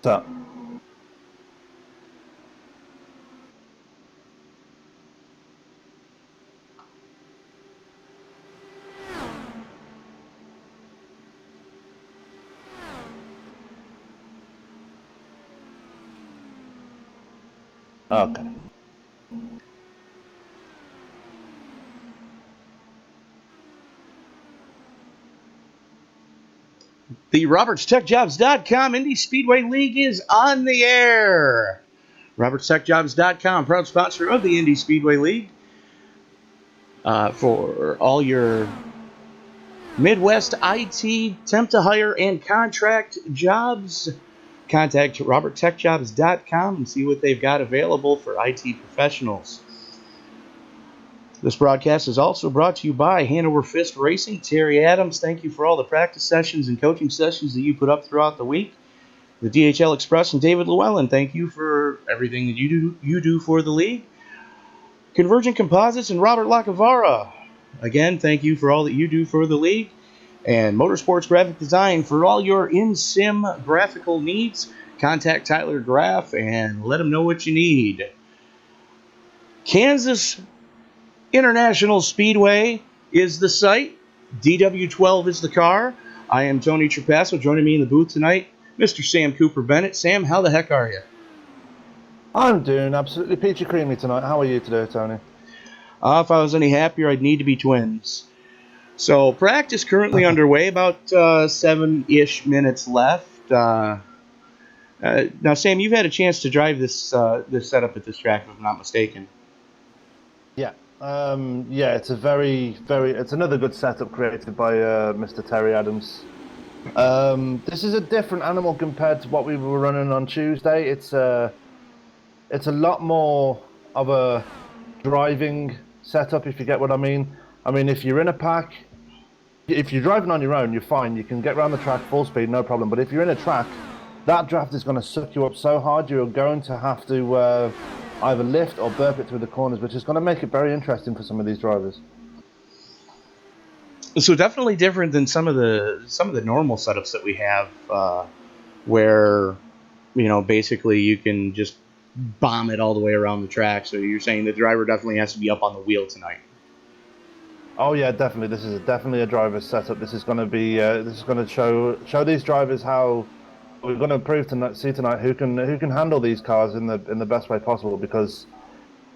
So, okay. The RobertsTechJobs.com Indy Speedway League is on the air. RobertsTechJobs.com, proud sponsor of the Indy Speedway League. For all your Midwest IT, temp to hire, and contract jobs, contact RobertTechJobs.com and see what they've got available for IT professionals. This broadcast is also brought to you by Hanover Fist Racing. Terry Adams, thank you for all the practice sessions and coaching sessions that you put up throughout the week. The DHL Express and David Llewellyn, thank you for everything that you do for the league. Convergent Composites and Robert Lacavara, again, thank you for all that you do for the league. And Motorsports Graphic Design for all your in-sim graphical needs. Contact Tyler Graff and let him know what you need. Kansas International Speedway is the site. DW12 is the car. I am Tony Trapasso. Joining me in the booth tonight, Mr. Sam Cooper Bennett. Sam, how the heck are you? I'm doing absolutely peachy creamy tonight. How are you today, Tony? If I was any happier, I'd need to be twins. So practice currently underway, about 7-ish minutes left. Now, Sam, you've had a chance to drive this setup at this track, if I'm not mistaken. Yeah. It's a it's another good setup created by Mr. Terry Adams. This is a different animal compared to what we were running on Tuesday. It's a lot more of a driving setup, if you get what I mean. I mean, if you're in a pack, if you're driving on your own, you're fine. You can get around the track full speed, no problem. But if you're in a track, that draft is going to suck you up so hard, you're going to have to either lift or burp it through the corners, which is going to make it very interesting for some of these drivers. So definitely different than some of the normal setups that we have, where basically you can just bomb it all the way around the track. So you're saying the driver definitely has to be up on the wheel tonight. Oh yeah, definitely. This is definitely a driver's setup. This is going to be this is going to show these drivers how we're going to prove tonight, see tonight who can handle these cars in the best way possible, because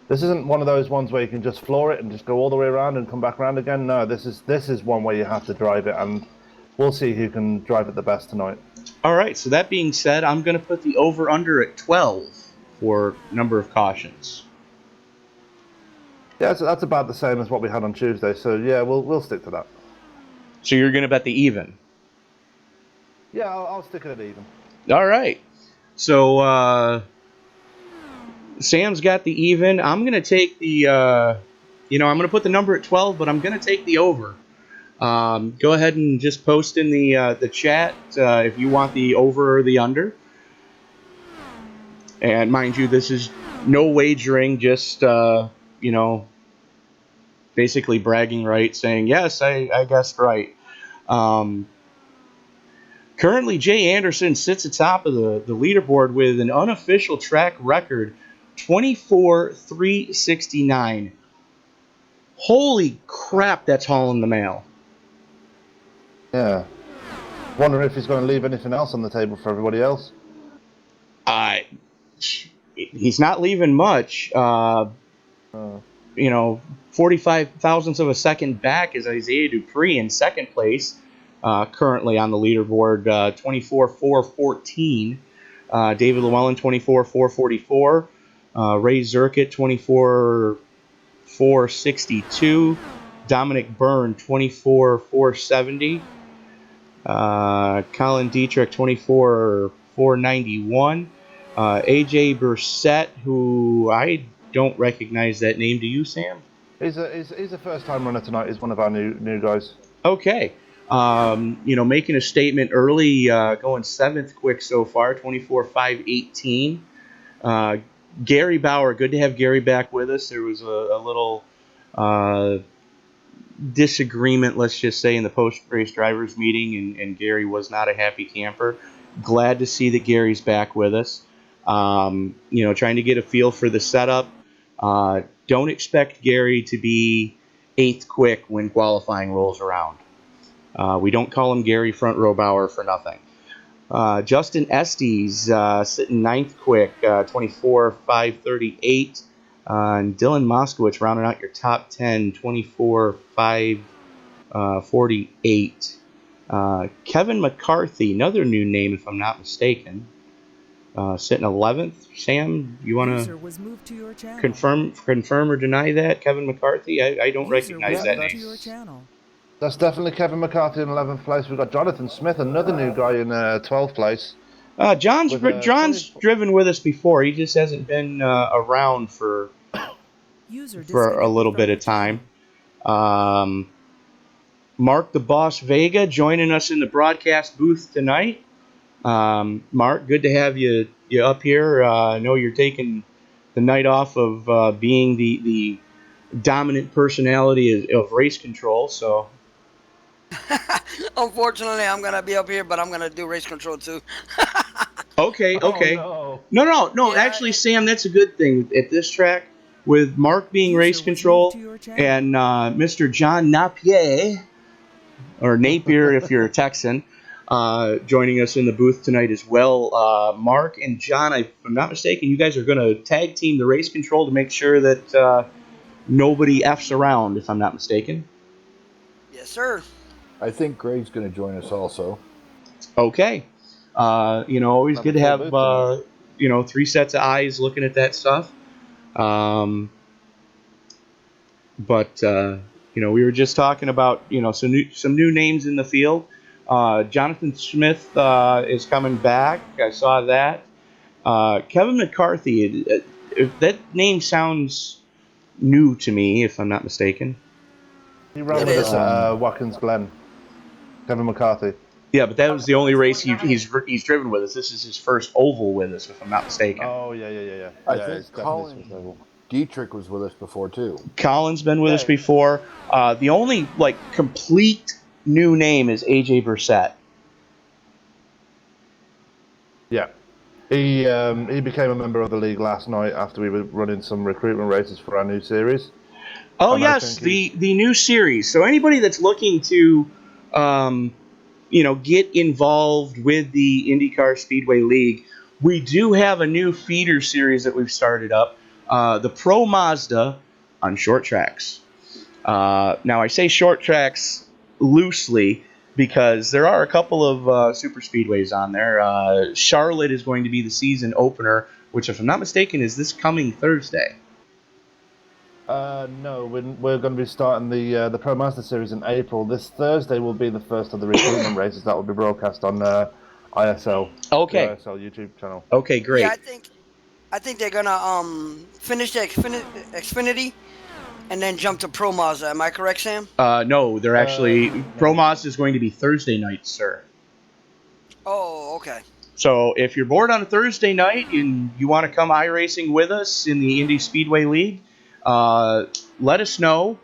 this isn't one of those ones where you can just floor it and just go all the way around and come back around again. No, this is one where you have to drive it, and we'll see who can drive it the best tonight. All right. So that being said, I'm going to put the over/under at 12 for number of cautions. Yeah, so that's about the same as what we had on Tuesday. So yeah, we'll stick to that. So you're going to bet the even. Yeah, I'll stick it at even. All right. So Sam's got the even. I'm going to take the, I'm going to put the number at 12, but I'm going to take the over. Go ahead and just post in the chat if you want the over or the under. And mind you, this is no wagering, just, basically bragging rights, saying, yes, I guessed right. Currently, Jay Anderson sits atop of the leaderboard with an unofficial track record, 24,369. Holy crap, that's hauling the mail. Yeah. Wondering if he's going to leave anything else on the table for everybody else. He's not leaving much. 45 thousandths of a second back is Isaiah Dupree in second place, currently on the leaderboard, 24,414. David Llewellyn, 24,444. Ray Zerkett, 24,462. Dominic Byrne, 24,470. Colin Dietrich, 24,491. AJ Bursett, who I don't recognize that name. Do you, Sam? He's a first time runner tonight. He's one of our new guys. Okay. Making a statement early, going 7th quick so far, 24,518. Gary Bauer, good to have Gary back with us. There was a little disagreement, let's just say, in the post-race drivers meeting, and Gary was not a happy camper. Glad to see that Gary's back with us. Trying to get a feel for the setup. Don't expect Gary to be eighth quick when qualifying rolls around. We don't call him Gary Front Row Bauer for nothing. Justin Estes sitting ninth quick, 24.538. And Dylan Moskowitz rounding out your top 10, 24.548. Kevin McCarthy, another new name if I'm not mistaken, sitting 11th. Sam, you want to confirm or deny that? Kevin McCarthy? I don't recognize that name. That's definitely Kevin McCarthy in 11th place. We've got Jonathan Smith, another new guy in 12th place. John's driven with us before. He just hasn't been around for a little bit of time. Mark the Boss Vega joining us in the broadcast booth tonight. Mark, good to have you up here. I know you're taking the night off of being the dominant personality of race control, so... Unfortunately, I'm going to be up here, but I'm going to do race control too. Okay. Oh, No. Yeah, Actually, Sam, that's a good thing at this track. With Mark being race control and Mr. John Napier, or Napier if you're a Texan, joining us in the booth tonight as well. Mark and John, if I'm not mistaken, you guys are going to tag team the race control to make sure that nobody F's around, if I'm not mistaken. Yes, sir. I think Greg's going to join us also. Okay. Always good to have, three sets of eyes looking at that stuff. But we were just talking about, some new names in the field. Jonathan Smith is coming back. I saw that. Kevin McCarthy, if that name sounds new to me, if I'm not mistaken. He ran with us at Watkins Glen. Kevin McCarthy. Yeah, but that was the only race he's driven with us. This is his first oval with us, if I'm not mistaken. Oh, yeah. I think Colin Dietrich was with us before, too. Colin's been with us before. The only, complete new name is AJ Brissett. Yeah. He became a member of the league last night after we were running some recruitment races for our new series. Oh, and yes, the new series. So anybody that's looking to, get involved with the IndyCar Speedway League, we do have a new feeder series that we've started up, the Pro Mazda on short tracks. Now, I say short tracks loosely because there are a couple of super speedways on there. Charlotte is going to be the season opener, which, if I'm not mistaken, is this coming Thursday. No, we're going to be starting the Pro Master Series in April. This Thursday will be the first of the recruitment races that will be broadcast on ISL. Okay. The ISL YouTube channel. Okay, great. Yeah, I think they're gonna finish the Xfinity and then jump to Pro Mazda. Am I correct, Sam? No, they're actually Pro Mazda is going to be Thursday night, sir. Oh, okay. So if you're bored on a Thursday night and you want to come iRacing with us in the Indy Speedway League, let us know.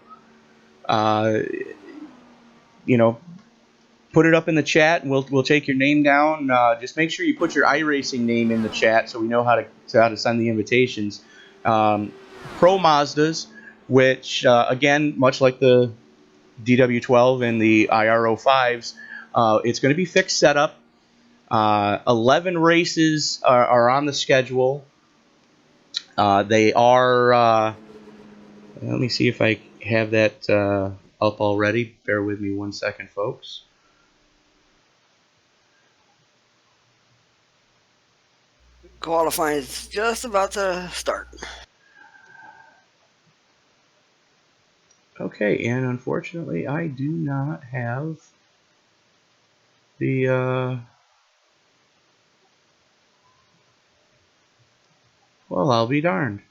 Put it up in the chat, and we'll take your name down. Just make sure you put your iRacing name in the chat so we know how to send the invitations. Pro Mazdas, which again, much like the DW12 and the IRO5s, it's going to be fixed setup. 11 races are on the schedule. They are. Let me see if I have that up already. Bear with me 1 second, folks. Qualifying is just about to start. Okay, and unfortunately, I do not have the. Well, I'll be darned.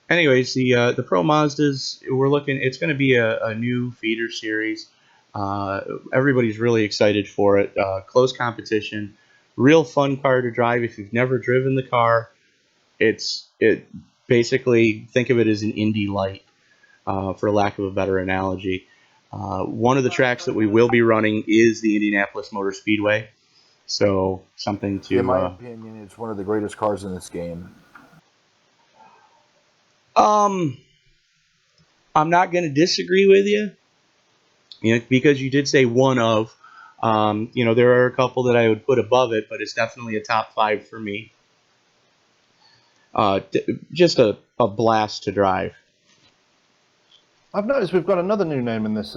Anyways, the Pro Mazdas, we're looking. It's going to be a new feeder series. Everybody's really excited for it. Close competition, real fun car to drive. If you've never driven the car, it basically think of it as an Indy Light, for lack of a better analogy. One of the tracks that we will be running is the Indianapolis Motor Speedway. So something to... In my opinion, it's one of the greatest cars in this game. I'm not going to disagree with you, because you did say one of. There are a couple that I would put above it, but it's definitely a top 5 for me. Just a blast to drive. I've noticed we've got another new name in this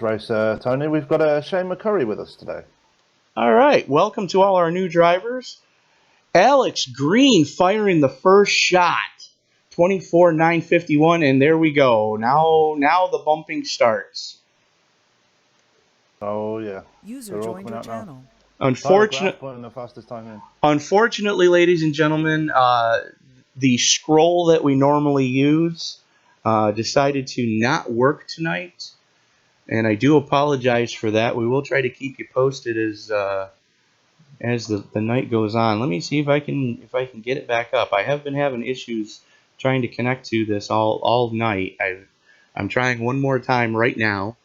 race, Tony. We've got Shane McCurry with us today. All right, welcome to all our new drivers. Alex Green firing the first shot, 24,951, and there we go. Now the bumping starts. Oh yeah. User joined your channel. Putting the fastest time in. Unfortunately, ladies and gentlemen, the scroll that we normally use decided to not work tonight, and I do apologize for that. We will try to keep you posted as the night goes on. Let me see if I can get it back up. I have been having issues trying to connect to this all night. I'm trying one more time right now.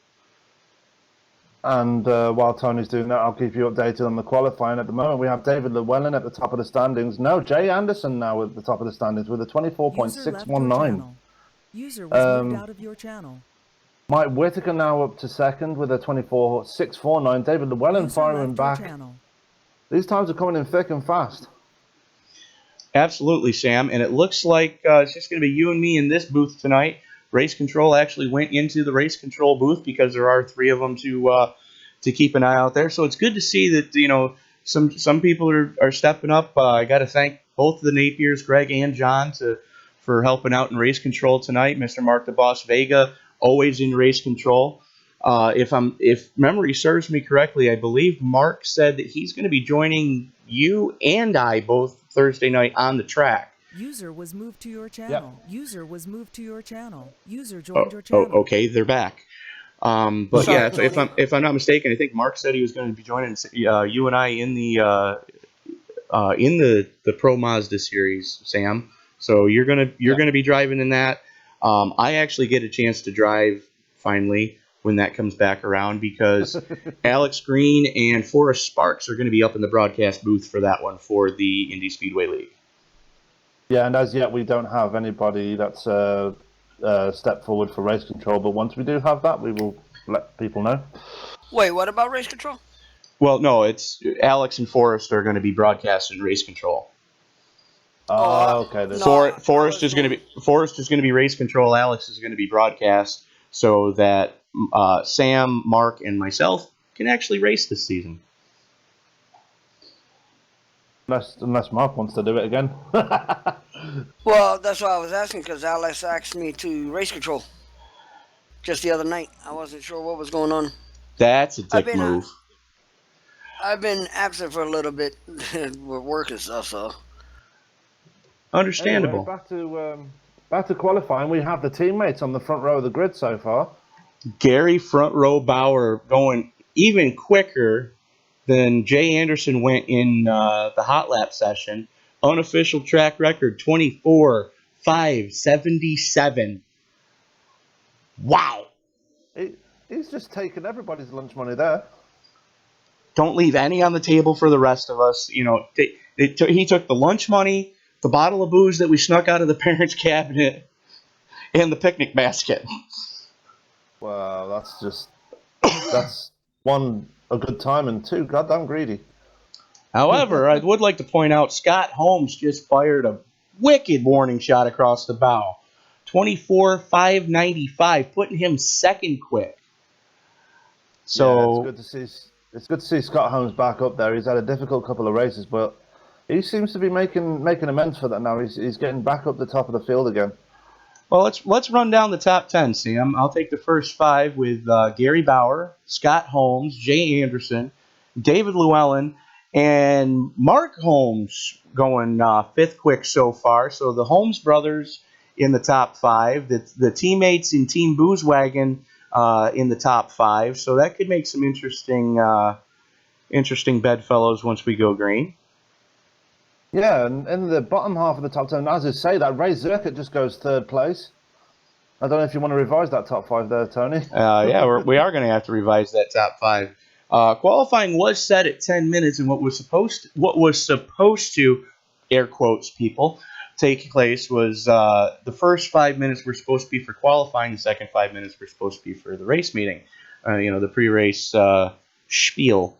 And while Tony's doing that, I'll keep you updated on the qualifying. At the moment, we have David Llewellyn at the top of the standings. No, Jay Anderson now at the top of the standings with a 24.619. User was moved out of your channel. Mike Whitaker now up to second with a 24.649. David Llewellyn firing back. These times are coming in thick and fast. Absolutely, Sam. And it looks like it's just going to be you and me in this booth tonight. Race Control actually went into the Race Control booth because there are 3 of them to keep an eye out there. So it's good to see that some people are stepping up. I got to thank both of the Napiers, Greg and John, for helping out in Race Control tonight. Mr. Mark the Boss Vega, always in Race Control. If memory serves me correctly, I believe Mark said that he's going to be joining you and I both Thursday night on the track. User was moved to your channel. Yep. User was moved to your channel. User joined your channel. Okay, they're back. But sorry, yeah, if I'm not mistaken, I think Mark said he was going to be joining you and I in the Pro Mazda series, Sam. So you're gonna be driving in that. I actually get a chance to drive finally when that comes back around because Alex Green and Forrest Sparks are going to be up in the broadcast booth for that one for the Indy Speedway League. Yeah, and as yet we don't have anybody that's stepped forward for Race Control, but once we do have that, we will let people know. Wait, what about Race Control? Well, no, it's Alex and Forrest are going to be broadcasting Race Control. Okay. Forrest is going to be Race Control. Alex is going to be broadcast so that Sam, Mark, and myself can actually race this season. Unless Mark wants to do it again. Well, that's why I was asking, because Alex asked me to Race Control just the other night. I wasn't sure what was going on. That's a dick move. I've been absent for a little bit with work and stuff, so. Understandable. Anyway, back to qualifying. We have the teammates on the front row of the grid so far. Gary Front Row Bauer going even quicker than Jay Anderson went in the hot lap session. Unofficial track record 24,577. Wow. He's just taken everybody's lunch money there. Don't leave any on the table for the rest of us. He took the lunch money, the bottle of booze that we snuck out of the parents' cabinet, and the picnic basket. Wow, that's one, a good time, and 2, goddamn greedy. However, I would like to point out Scott Holmes just fired a wicked warning shot across the bow. 24,595, putting him second quick. So yeah, it's good to see Scott Holmes back up there. He's had a difficult couple of races, but he seems to be making amends for that now. He's getting back up the top of the field again. Well, let's run down the top 10, Sam. I'll take the first 5 with Gary Bauer, Scott Holmes, Jay Anderson, David Llewellyn, and Mark Holmes going 5th quick so far. So the Holmes brothers in the top 5, the teammates in Team Boozwagon in the top 5. So that could make some interesting bedfellows once we go green. Yeah, and in the bottom half of the top 10, as I say, that Ray Zirkett just goes 3rd place. I don't know if you want to revise that top 5 there, Tony. Yeah, we are going to have to revise that top 5. Qualifying was set at 10 minutes, and what was supposed to, air quotes, people, take place was the first 5 minutes were supposed to be for qualifying. The second 5 minutes were supposed to be for the race meeting. The pre-race spiel.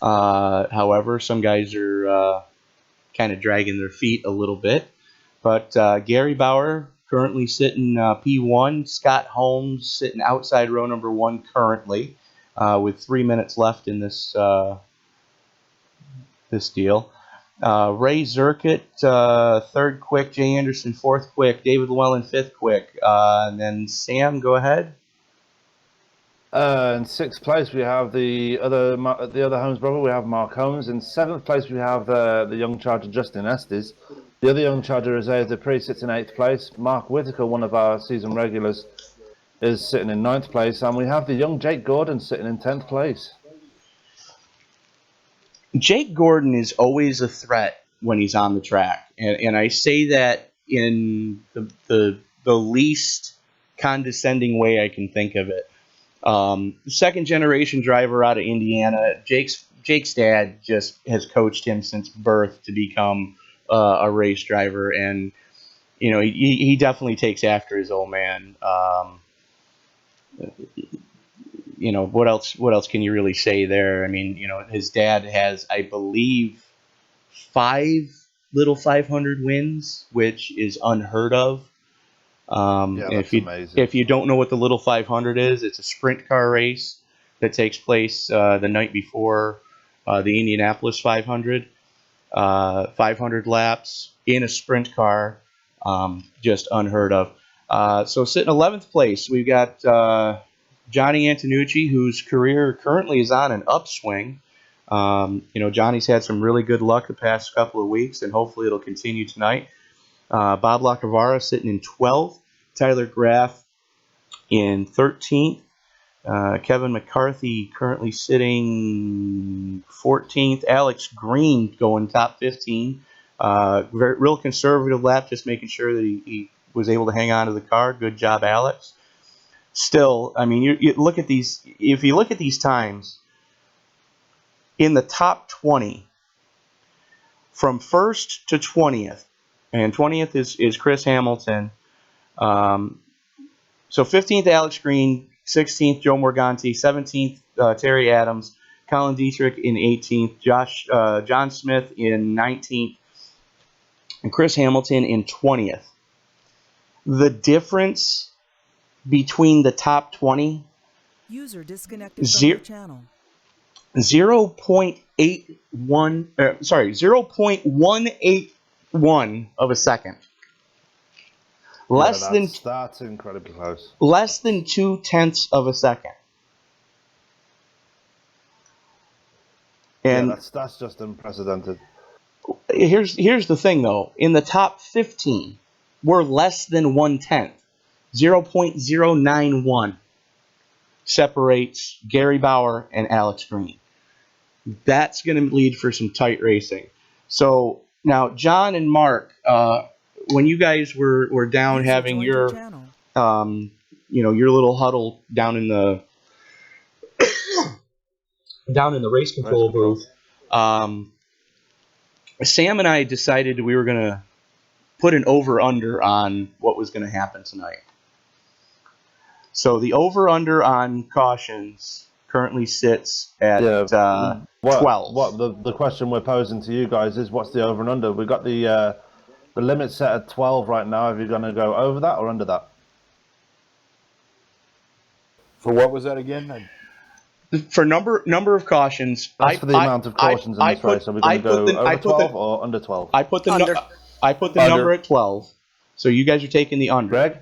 However, some guys are kind of dragging their feet a little bit. But Gary Bauer currently sitting P1. Scott Holmes sitting outside row number 1 currently with 3 minutes left in this deal. Ray Zerkett, 3rd quick. Jay Anderson, 4th quick. David Llewellyn, 5th quick. And then Sam, go ahead. In 6th place, we have the other Holmes brother. We have Mark Holmes. In 7th place, we have the young charger Justin Estes. The other young charger, Isaiah Dupree, sits in 8th place. Mark Whitaker, one of our season regulars, is sitting in 9th place. And we have the young Jake Gordon sitting in 10th place. Jake Gordon is always a threat when he's on the track. And I say that in the least condescending way I can think of it. Second generation driver out of Indiana. Jake's dad just has coached him since birth to become a race driver, and he definitely takes after his old man. What else can you really say there? I mean, his dad has, I believe, 5 little 500 wins, which is unheard of. That's amazing. If you don't know what the Little 500 is, it's a sprint car race that takes place the night before the Indianapolis 500. 500 laps in a sprint car, just unheard of. So sitting 11th place, we've got Johnny Antonucci, whose career currently is on an upswing. Johnny's had some really good luck the past couple of weeks, and hopefully it'll continue tonight. Bob Lacavara sitting in 12th. Tyler Graff in 13th. Kevin McCarthy currently sitting 14th. Alex Green going top 15. Real conservative lap, just making sure that he was able to hang on to the car. Good job, Alex. Still, I mean, you look at these. If you look at these times, in the top 20, from 1st to 20th, and 20th is Chris Hamilton. So 15th, Alex Green. 16th, Joe Morganti. 17th, Terry Adams. Colin Dietrich in 18th. John Smith in 19th. And Chris Hamilton in 20th. The difference between the top 20... User disconnected from your channel. 0.181 of a second. That's incredibly close. Less than 0.2 of a second. And that's just unprecedented. Here's the thing, though. In the top 15, we're less than 1/10. 0.091 separates Gary Bauer and Alex Green. That's going to lead for some tight racing. So now, John and Mark, when you guys were down having your little huddle down in the race control booth, Sam and I decided we were going to put an over-under on what was going to happen tonight. So the over-under on cautions currently sits at 12. What the question we're posing to you guys is, what's the over and under? We've got the limit set at 12 right now. Are you going to go over that or under that? For what was that again? For number of cautions. That's for the amount of cautions in this race. Are we going to go over 12 or under 12? I put the number at 12. So you guys are taking the under. Greg?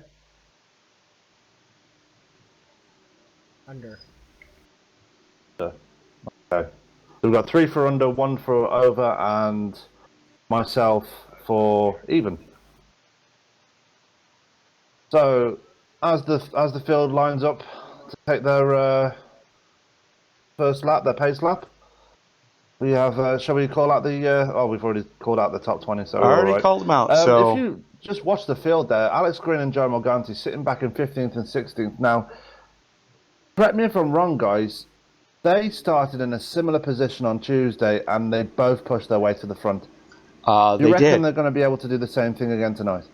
Under. Okay. So we've got 3 for under, 1 for over, and myself for even. So as the field lines up to take their first lap, their pace lap, we have. Shall we call out the? We've already called out the top 20. So I already called them out. So just watch the field there. Alex Green and Joe Morganti sitting back in 15th and 16th. Now, correct me if I'm wrong, guys. They started in a similar position on Tuesday, and they both pushed their way to the front. Do you They reckon did. they're going to be able to do the same thing again tonight?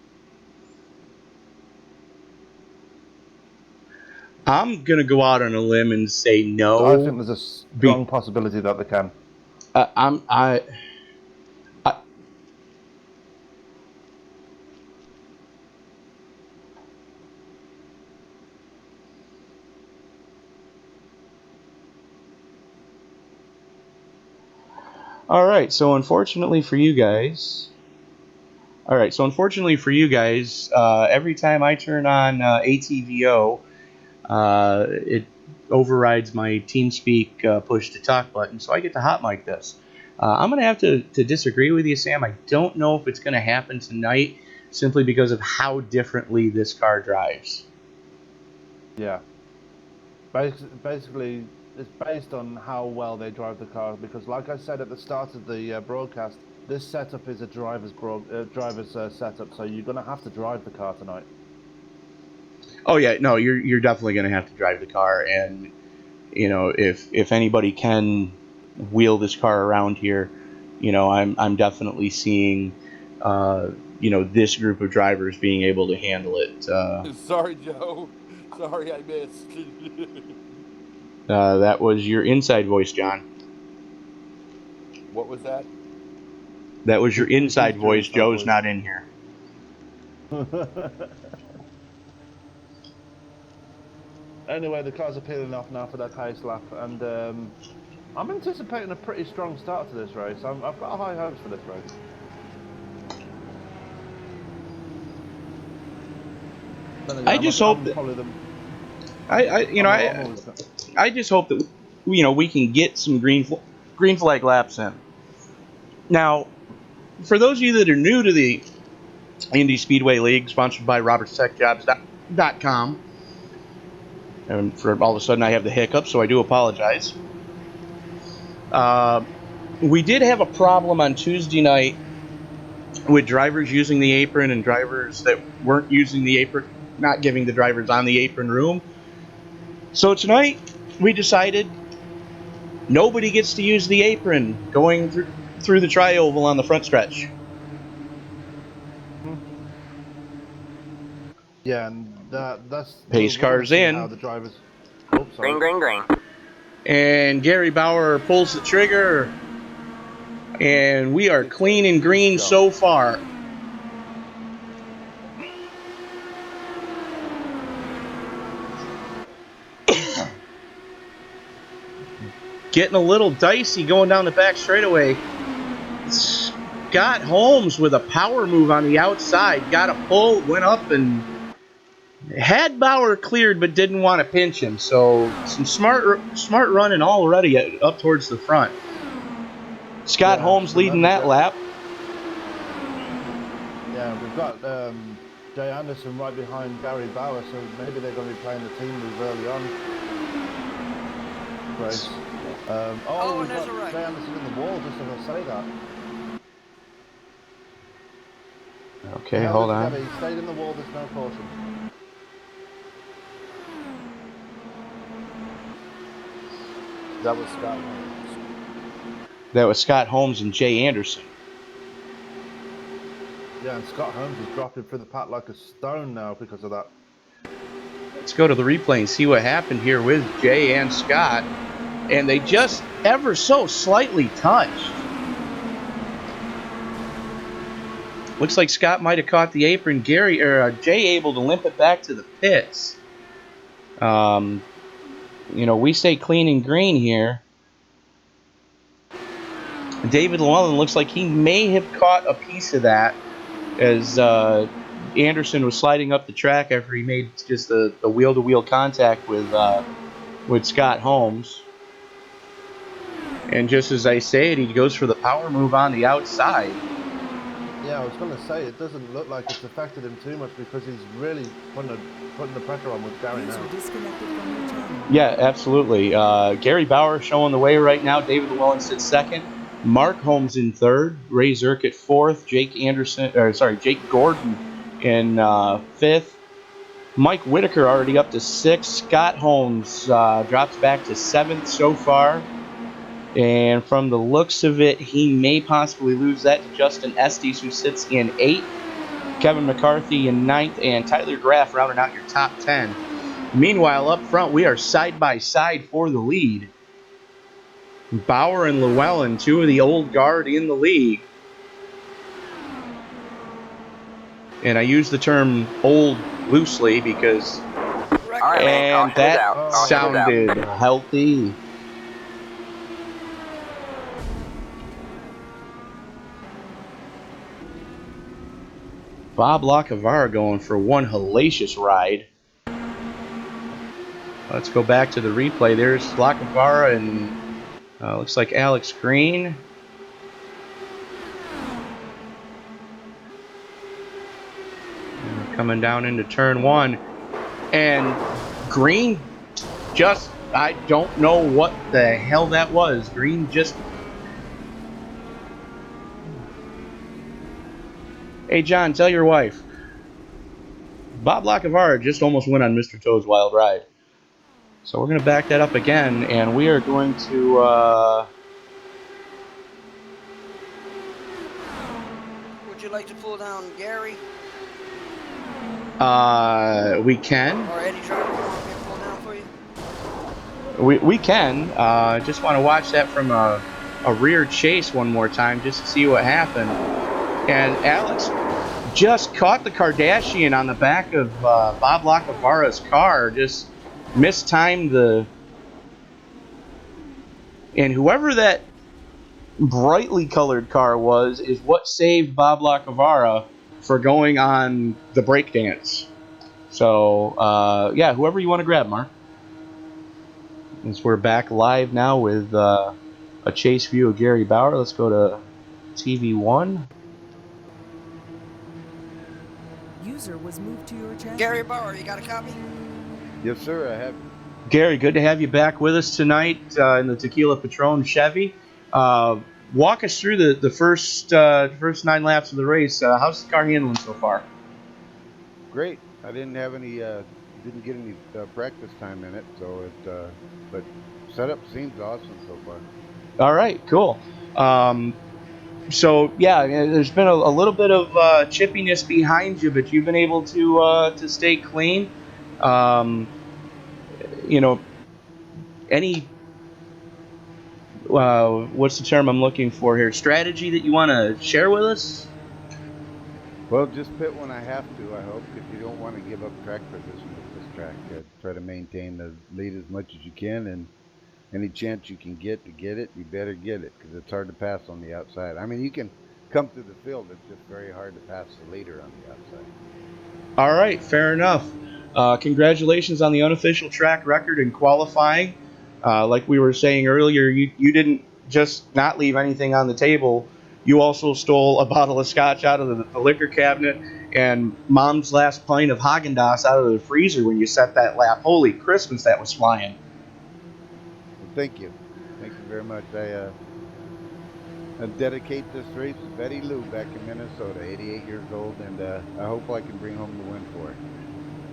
I'm gonna go out on a limb and say no. I think there's a strong possibility that they can. I All right, so unfortunately for you guys, every time I turn on ATVO, it overrides my TeamSpeak push to talk button, so I get to hot mic this. I'm going to have to disagree with you, Sam. I don't know if it's going to happen tonight, simply because of how differently this car drives. Yeah. Basically, it's based on how well they drive the car, because like I said at the start of the broadcast, this setup is a driver's setup, so you're going to have to drive the car tonight. Oh yeah, no, you're definitely going to have to drive the car, and you know, if anybody can wheel this car around here, you know, I'm definitely seeing you know, this group of drivers being able to handle it. Sorry, Joe. Sorry, I missed. That was your inside voice, John. What was that? That was your inside He's your voice. inside Joe's voice. not in here. Anyway, the cars are peeling off now for their pace lap, and I'm anticipating a pretty strong start to this race. I've got high hopes for this race. Then again, I just hope I'm that probably the. I just hope that, you know, we can get some green flag laps in. Now, for those of you that are new to the Indy Speedway League, sponsored by RobertsTechJobs.com, and for all of a sudden I have the hiccup, so I do apologize. We did have a problem on Tuesday night with drivers using the apron and drivers that weren't using the apron, not giving the drivers on the apron room. So tonight we decided nobody gets to use the apron going through the tri-oval on the front stretch. Yeah, and that's Pace we're going to cars see in. how the drivers. Oh, sorry. Green. And Gary Bauer pulls the trigger, and we are clean and green so far. Getting a little dicey going down the back straightaway. Scott Holmes with a power move on the outside. Got a pull, went up, and had Bauer cleared, but didn't want to pinch him. So some smart running already up towards the front. Scott Holmes leading that lap. Yeah, we've got Jay Anderson right behind Gary Bauer, so maybe they're going to be playing the team move early on. Great. We've got Jay Anderson in the wall, just as I say that. Okay, hold on. He stayed in the wall, there's no caution. That was Scott Holmes. That was Scott Holmes and Jay Anderson. Yeah, and Scott Holmes is dropping through the pack like a stone now because of that. Let's go to the replay and see what happened here with Jay and Scott. And they just ever so slightly touched. Looks like Scott might have caught the apron. Jay able to limp it back to the pits. You know, we stay clean and green here. David Llewellyn looks like he may have caught a piece of that as Anderson was sliding up the track after he made just the wheel-to-wheel contact with Scott Holmes. And just as I say it, he goes for the power move on the outside. Yeah, I was going to say, it doesn't look like it's affected him too much because he's really putting the pressure on with Gary now. Yeah, absolutely. Gary Bauer showing the way right now. David Llewellyn sits second. Mark Holmes in third. Ray Zirk at fourth. Jake Gordon in 5th. Mike Whitaker already up to 6th. Scott Holmes drops back to 7th so far. And from the looks of it, he may possibly lose that to Justin Estes, who sits in 8th. Kevin McCarthy in 9th, and Tyler Graff rounding out your top 10. Meanwhile, up front, we are side by side for the lead. Bauer and Llewellyn, two of the old guard in the league. And I use the term old loosely because and that sounded healthy. Bob Lacavara going for one hellacious ride. Let's go back to the replay. There's Lacavara and looks like Alex Green. And we're coming down into turn 1. And Green just, I don't know what the hell that was. Green just... Hey, John, tell your wife. Bob Lacavara just almost went on Mr. Toad's Wild Ride. So we're going to back that up again, and we are going to... Would you like to pull down Gary? We can. Or Eddie Driver, you want me to pull down for you? We can. Just want to watch that from a rear chase one more time just to see what happened. And Alex just caught the Kardashian on the back of Bob Lacavara's car. Just mistimed the... And whoever that brightly colored car was is what saved Bob Lacavara for going on the breakdance. So, yeah, whoever you want to grab, Mark. As we're back live now with a chase view of Gary Bauer. Let's go to TV1. User was moved to your channel. Gary Bauer, you got a copy? Yes, sir, I have. Gary, good to have you back with us tonight in the Tequila Patron Chevy. Walk us through the first 9 laps of the race. How's the car handling so far? Great. I didn't have any, didn't get any practice time in it, so but setup seems awesome so far. All right, cool. So yeah, there's been a little bit of chippiness behind you, but you've been able to stay clean. You know, any what's the term I'm looking for here? Strategy that you want to share with us? Well, just pit when I have to, I hope, because you don't want to give up track position with this track. Try to maintain the lead as much as you can, and any chance you can get to get it, you better get it, because it's hard to pass on the outside. I mean, you can come through the field, it's just very hard to pass the leader on the outside. All right, fair enough. Congratulations on the unofficial track record in qualifying. Like we were saying earlier, you didn't just not leave anything on the table. You also stole a bottle of scotch out of the liquor cabinet and Mom's last pint of Haagen-Dazs out of the freezer when you set that lap. Holy Christmas, that was flying. Well, thank you. Thank you very much. I dedicate this race to Betty Lou back in Minnesota, 88 years old, and I hope I can bring home the win for her.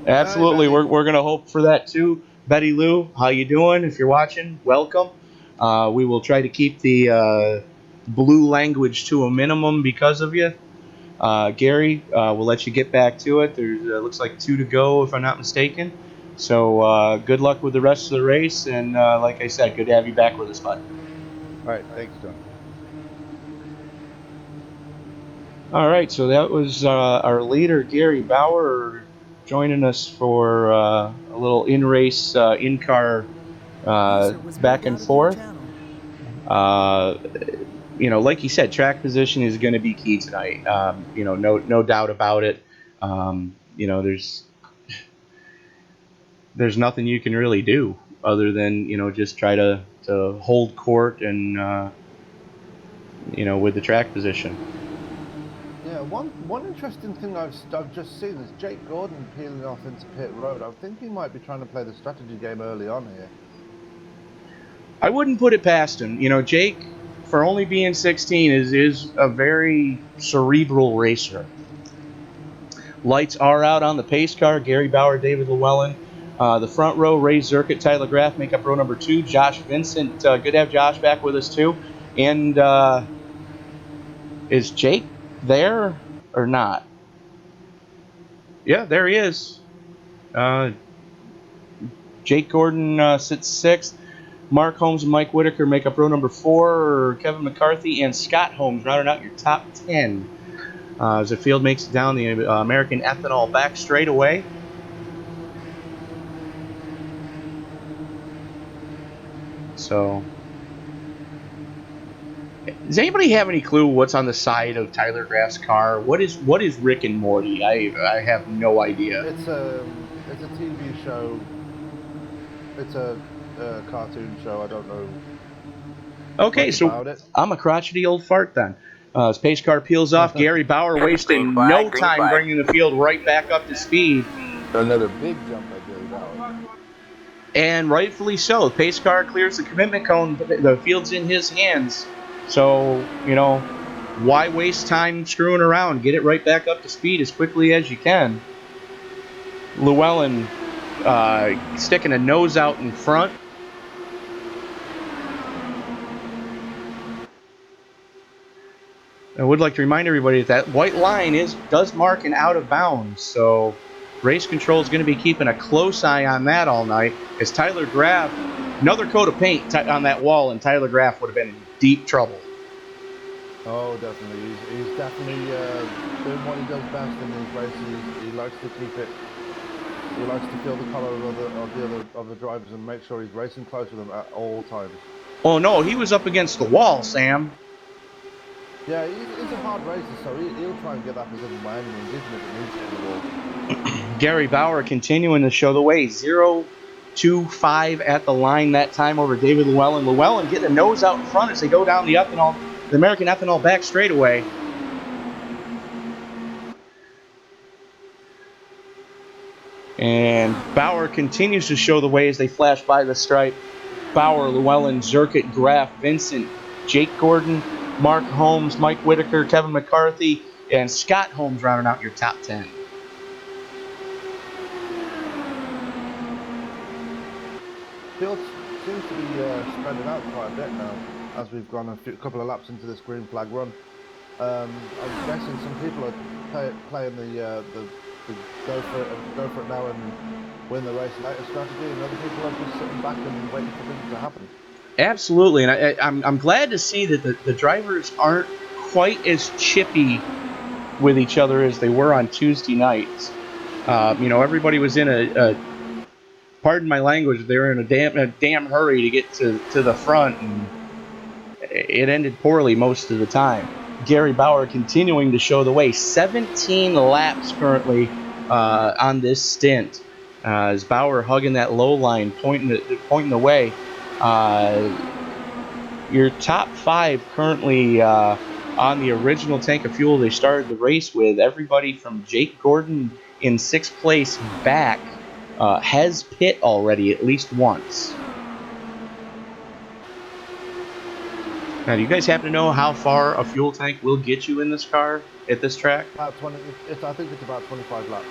Absolutely. We're going to hope for that too. Betty Lou, how you doing? If you're watching, welcome. We will try to keep the blue language to a minimum because of you. Gary, we'll let you get back to it. There's looks like 2 to go, if I'm not mistaken. So good luck with the rest of the race. And like I said, good to have you back with us, bud. All right. Thanks, Tony. All right. So that was our leader, Gary Bauer, joining us for a little in-race, in-car back and forth. You know, like you said, track position is going to be key tonight. You know, no doubt about it. You know, there's nothing you can really do other than, you know, just try to hold court and you know, with the track position. Yeah, one interesting thing I've just seen is Jake Gordon peeling off into pit road. I think he might be trying to play the strategy game early on here. I wouldn't put it past him. You know, Jake, for only being 16, is a very cerebral racer. Lights are out on the pace car. Gary Bauer, David Llewellyn. The front row, Ray Zirkett, Tyler Graff make up row number 2. Josh Vincent, good to have Josh back with us too. And is Jake there or not? Yeah, there he is. Jake Gordon sits 6th. Mark Holmes and Mike Whitaker make up row number 4. Kevin McCarthy and Scott Holmes rounding out your top 10. As the field makes it down the American Ethanol back straightaway. So, does anybody have any clue what's on the side of Tyler Graff's car? What is Rick and Morty? I have no idea. It's a TV show. It's a cartoon show. I don't know. Okay, much so about it. I'm a crotchety old fart then. As pace car peels off, Gary Bauer wasting no time bringing the field right back up to speed. Another big jump by Gary Bauer. And rightfully so. The pace car clears the commitment cone. The field's in his hands. So, why waste time screwing around? Get it right back up to speed as quickly as you can. Llewellyn sticking a nose out in front. I would like to remind everybody that white line does mark an out of bounds. So race control is going to be keeping a close eye on that all night. As Tyler Graff, another coat of paint on that wall, and Tyler Graff would have been in deep trouble. Oh, definitely. He's definitely doing what he does best in these races. He likes to keep it. He likes to feel the collar of the drivers and make sure he's racing close with them at all times. Oh no, he was up against the wall, Sam. Yeah, he's a hard racer, so he'll try and get that position by any means, even if it needs to be the wall. Gary Bauer continuing to show the way. 0.25 at the line that time over David Llewellyn. Llewellyn getting a nose out in front as they go down the American Ethanol back straightaway. And Bauer continues to show the way as they flash by the stripe. Bauer, Llewellyn, Zirkett, Graff, Vincent, Jake Gordon, Mark Holmes, Mike Whitaker, Kevin McCarthy, and Scott Holmes rounding out your top 10. Field seems to be spreading out quite a bit now as we've gone a couple of laps into this green flag run. I'm guessing some people are playing the go for it now and win the race later strategy, and other people are just sitting back and waiting for things to happen. Absolutely, and I'm glad to see that the drivers aren't quite as chippy with each other as they were on Tuesday nights. Everybody was in a pardon my language, they were in a damn hurry to get to the front, and it ended poorly most of the time. Gary Bauer continuing to show the way. 17 laps currently on this stint. As Bauer hugging that low line, pointing the way. Your top 5 currently on the original tank of fuel they started the race with. Everybody from Jake Gordon in 6th place back has pit already at least once. Now, do you guys happen to know how far a fuel tank will get you in this car at this track? About 20. I think it's about 25 laps.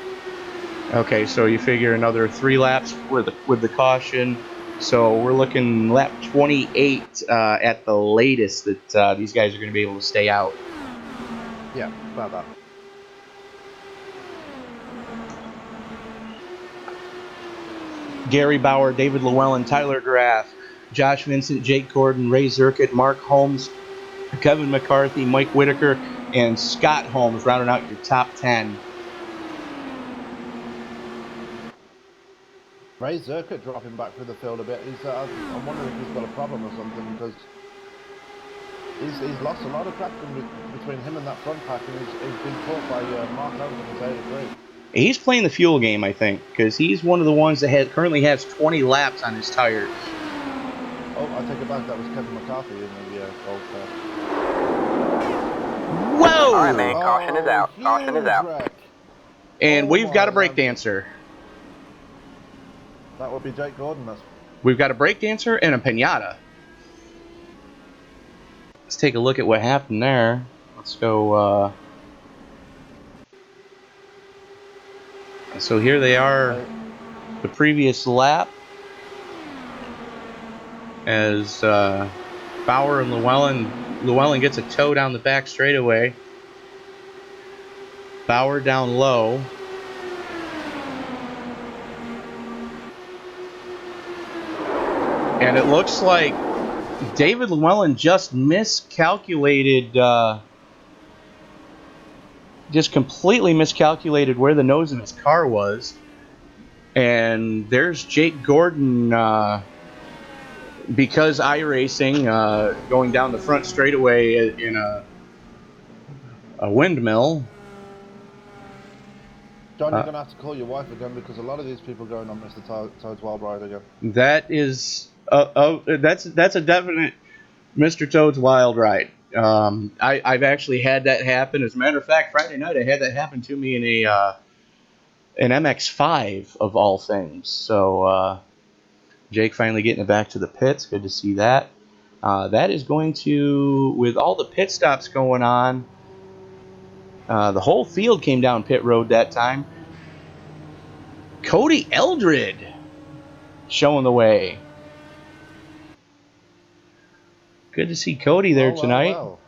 Okay, so you figure another 3 laps with the caution. So we're looking lap 28 at the latest that these guys are going to be able to stay out. Yeah, about that. Gary Bauer, David Llewellyn, Tyler Graff, Josh Vincent, Jake Gordon, Ray Zirkett, Mark Holmes, Kevin McCarthy, Mike Whitaker, and Scott Holmes rounding out your top 10. Ray Zirkett dropping back through the field a bit. I'm wondering if he's got a problem or something, because he's lost a lot of traction between him and that front pack, and he's been caught by Mark Holmes in his 83. He's playing the fuel game, I think, because he's one of the ones that currently has 20 laps on his tires. Oh, I take it back. That was Kevin McCarthy in the gold car. Whoa! All right, man. Caution is out. Caution is out. Wreck. And we've got a my breakdancer. That would be Jake Gordon. We've got a breakdancer and a pinata. Let's take a look at what happened there. Let's go. So here they are, the previous lap, as Bauer and Llewellyn gets a tow down the back straightaway. Bauer down low. And it looks like David Llewellyn just miscalculated, just completely miscalculated where the nose of his car was. And there's Jake Gordon, because iRacing, going down the front straightaway in a windmill. John, you're going to have to call your wife again because a lot of these people are going on Mr. Toad's Wild Ride again. That is, that's a definite Mr. Toad's Wild Ride. I've actually had that happen. As a matter of fact, Friday night I had that happen to me in an MX-5 of all things. So Jake finally getting it back to the pits. Good to see that. That is going to, with all the pit stops going on, the whole field came down pit road that time. Cody Eldred showing the way. Good to see Cody there tonight. Well.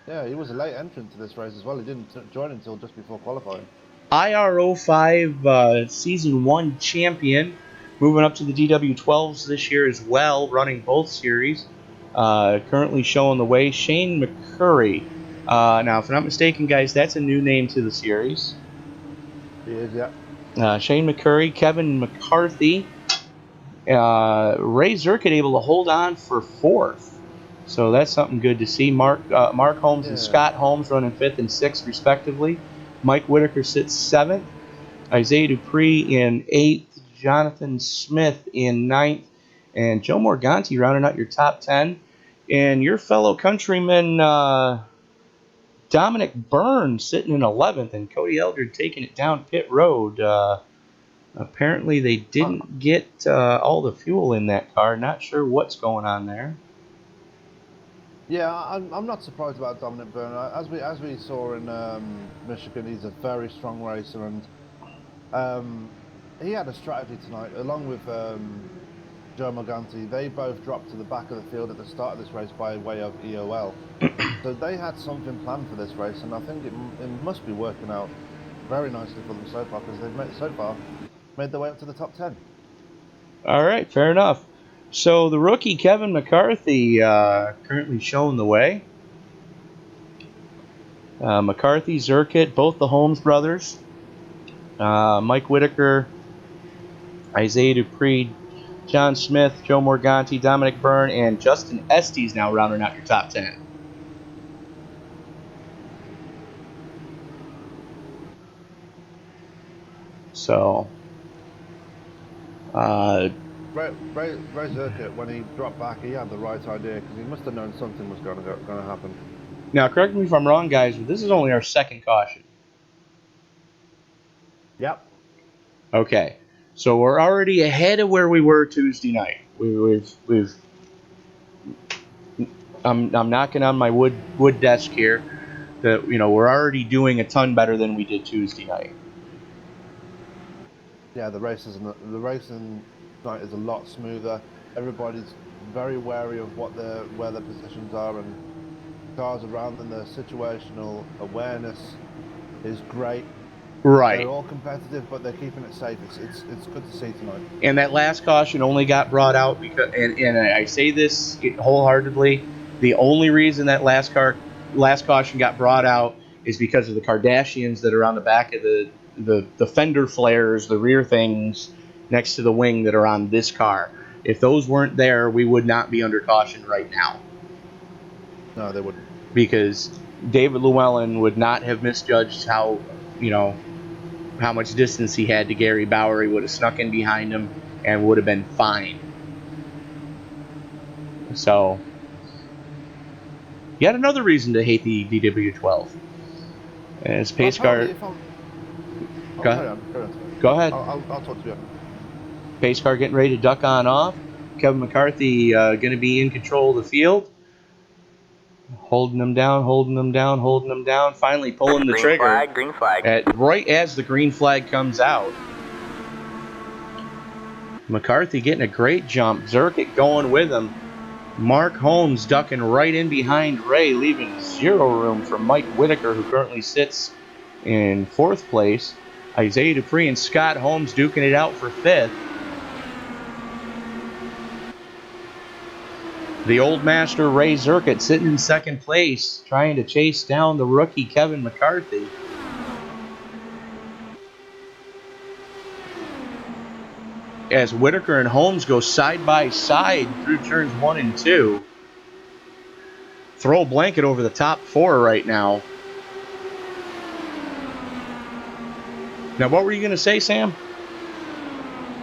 Yeah, he was a late entrant to this race as well. He didn't join until just before qualifying. IRO5 Season 1 champion. Moving up to the DW12s this year as well, running both series. Currently showing the way, Shane McCurry. Now, if I'm not mistaken, guys, that's a new name to the series. He is, yeah. Shane McCurry, Kevin McCarthy, Ray Zirkett able to hold on for 4th. So that's something good to see. Mark Holmes and Scott Holmes running 5th and 6th respectively. Mike Whitaker sits 7th. Isaiah Dupree in 8th. Jonathan Smith in 9th. And Joe Morganti rounding out your top 10. And your fellow countryman Dominic Byrne sitting in 11th. And Cody Eldred taking it down pit road. Apparently they didn't get all the fuel in that car. Not sure what's going on there. Yeah, I'm not surprised about Dominic Byrne. As we saw in Michigan, he's a very strong racer, and he had a strategy tonight along with Joe Morganti. They both dropped to the back of the field at the start of this race by way of EOL. So they had something planned for this race, and I think it must be working out very nicely for them so far because they've made their way up to the top 10. All right, fair enough. So the rookie Kevin McCarthy currently showing the way. McCarthy, Zirkett, both the Holmes brothers. Mike Whitaker, Isaiah Dupree, John Smith, Joe Morganti, Dominic Byrne, and Justin Estes now rounding out your top 10. So, Ray Zirkett, when he dropped back, he had the right idea because he must have known something was going to happen. now, correct me if I'm wrong, guys, but this is only our second caution. Yep. Okay, so we're already ahead of where we were Tuesday night. I'm knocking on my wood desk here that we're already doing a ton better than we did Tuesday night. Yeah, the racing tonight is a lot smoother. Everybody's very wary of where their positions are, and cars around them. The situational awareness is great. Right. They're all competitive, but they're keeping it safe. It's good to see tonight. And that last caution only got brought out because, and I say this wholeheartedly, the only reason that last caution got brought out is because of the Kardashians that are on the back of the fender flares, the rear things next to the wing that are on this car. If those weren't there, we would not be under caution right now. No, they wouldn't. Because David Llewellyn would not have misjudged how much distance he had to Gary Bauer. He would have snuck in behind him and would have been fine. So, yet another reason to hate the DW12. And it's pace car. Go ahead. I'll talk to you. Pace car getting ready to duck on off. Kevin McCarthy going to be in control of the field. Holding them down, holding them down, holding them down. Finally pulling the trigger. Green flag. Right as the green flag comes out. McCarthy getting a great jump. Zerkit going with him. Mark Holmes ducking right in behind Ray, leaving zero room for Mike Whitaker, who currently sits in 4th place. Isaiah Dupree and Scott Holmes duking it out for 5th. The old master Ray Zerkit sitting in 2nd place, trying to chase down the rookie Kevin McCarthy. As Whitaker and Holmes go side by side through turns 1 and 2. Throw a blanket over the top 4 right now. Now, what were you going to say, Sam?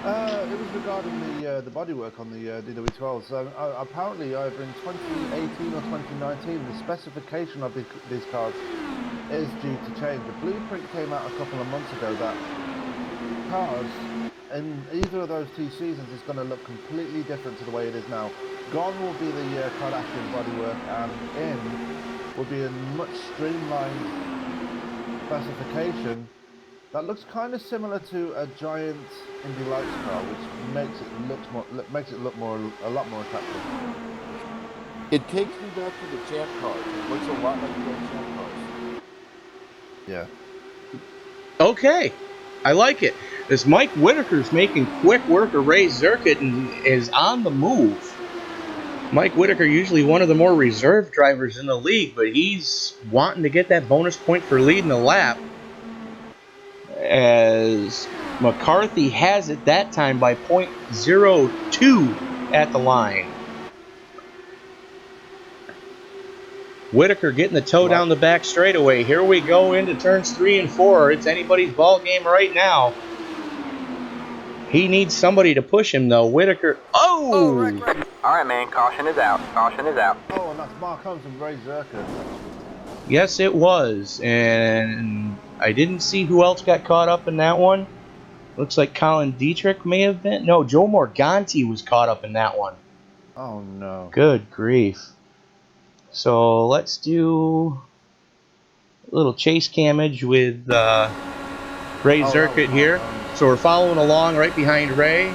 It was regarding the bodywork on the DW12. So apparently, either in 2018 or 2019, the specification of these cars is due to change. The blueprint came out a couple of months ago that cars in either of those 2 seasons is going to look completely different to the way it is now. Gone will be the Kardashian bodywork, and in will be a much streamlined specification that looks kind of similar to a giant Indy Lights car, which makes it look a lot more attractive. It takes me back to the Champ cars. It looks a lot like the old Champ cars. Yeah. Okay, I like it. As Mike Whitaker's making quick work of Ray Zerkit and is on the move. Mike Whitaker, usually one of the more reserved drivers in the league, but he's wanting to get that bonus point for leading the lap. As McCarthy has it that time by .02 at the line. Whitaker getting the toe down the back straightaway. Here we go into turns 3 and 4. It's anybody's ball game right now. He needs somebody to push him, though. Whitaker. Oh! Rick. All right, man. Caution is out. Caution is out. Oh, and that's Mark Holmes and Ray Zerkit. Yes, it was. And I didn't see who else got caught up in that one. Looks like Colin Dietrich may have been. No, Joe Morganti was caught up in that one. Oh, no. Good grief. So let's do a little chase camage with Ray Zerkit here. So we're following along right behind Ray.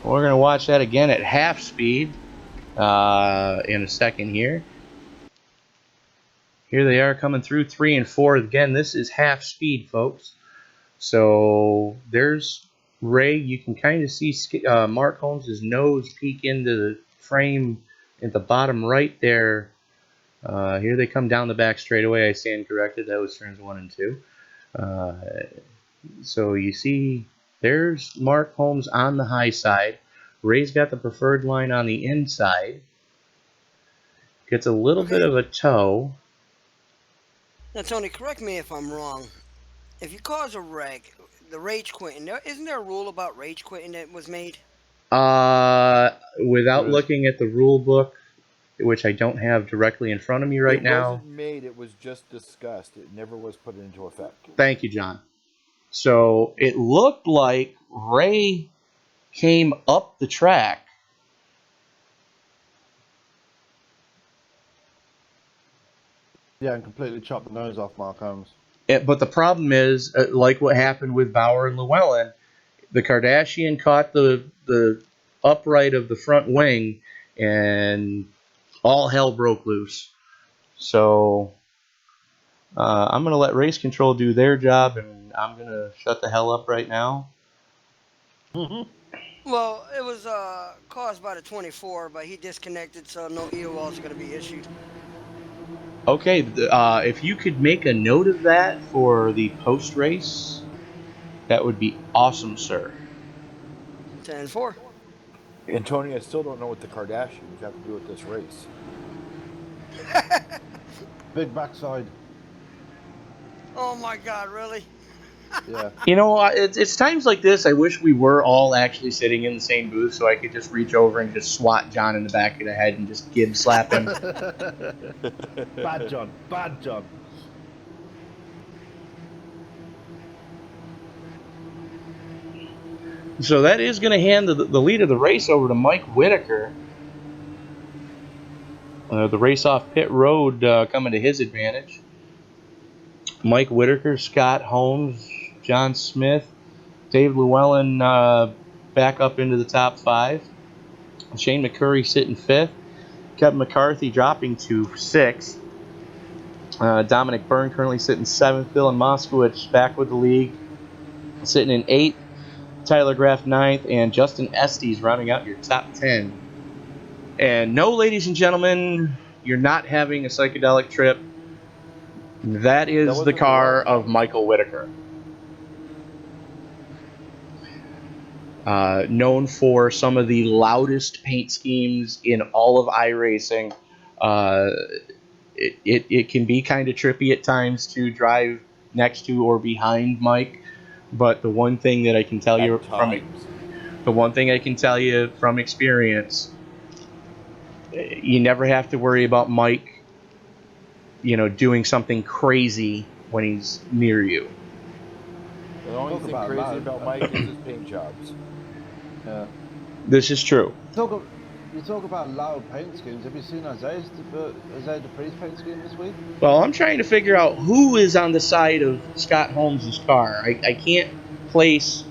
We're going to watch that again at half speed in a second here. Here they are coming through 3 and 4. Again, this is half speed, folks. So there's Ray. You can kind of see Mark Holmes' nose peek into the frame at the bottom right there. Here they come down the back straightaway. I stand corrected. That was turns 1 and 2. So you see there's Mark Holmes on the high side. Ray's got the preferred line on the inside. Gets a little bit of a toe. Now, Tony, correct me if I'm wrong. If you cause a wreck, the rage quitting, isn't there a rule about rage quitting that was made? Without looking at the rule book, which I don't have directly in front of me right now. It wasn't made, it was just discussed. It never was put into effect. Thank you, John. So it looked like Ray came up the track. Yeah, and completely chopped the nose off Mark Holmes. But the problem is, like what happened with Bauer and Llewellyn, the Kardashian caught the upright of the front wing, and all hell broke loose. So I'm going to let race control do their job, and I'm going to shut the hell up right now. Well, it was caused by the 24, but he disconnected, so no EOLs are going to be issued. Okay, if you could make a note of that for the post-race, that would be awesome, sir. 10-4. And Tony, I still don't know what the Kardashians have to do with this race. Big backside. Oh my God, really? Yeah. You know, it's times like this I wish we were all actually sitting in the same booth so I could just reach over and just swat John in the back of the head and just gib slap him. Bad John. Bad John. So that is going to hand the lead of the race over to Mike Whitaker. The race off pit road coming to his advantage. Mike Whitaker, Scott Holmes, John Smith, Dave Llewellyn back up into the top 5. Shane McCurry sitting 5th. Kevin McCarthy dropping to 6th. Dominic Byrne currently sitting 7th. Dylan Moskowitz back with the league, sitting in 8th. Tyler Graff 9th. And Justin Estes rounding out your top 10. And no, ladies and gentlemen, you're not having a psychedelic trip. That is the wasn't the car Llewellyn of house. Michael Whitaker. Known for some of the loudest paint schemes in all of iRacing. It can be kind of trippy at times to drive next to or behind Mike, but the one thing that I can tell you At times. from experience, you never have to worry about Mike, doing something crazy when he's near you. The only Talk thing about crazy loud. about Mike is his paint jobs. Yeah. This is true. You talk about loud paint schemes. Have you seen Isaiah Dupree's paint scheme this week? Well, I'm trying to figure out who is on the side of Scott Holmes' car. I can't place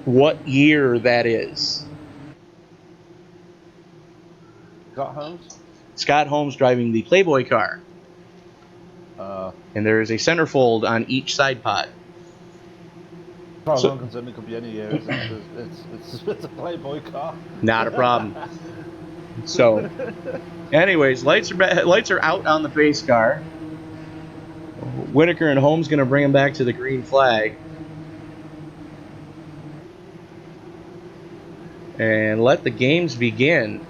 what year that is. Scott Holmes? Scott Holmes driving the Playboy car. As And there is a centerfold on each side pod. far as So, I'm concerned, it could be any year. It's a Playboy car. not a problem. So, anyways, lights are out on the pace car. Whitaker and Holmes going to bring him back to the green flag. And let the games begin.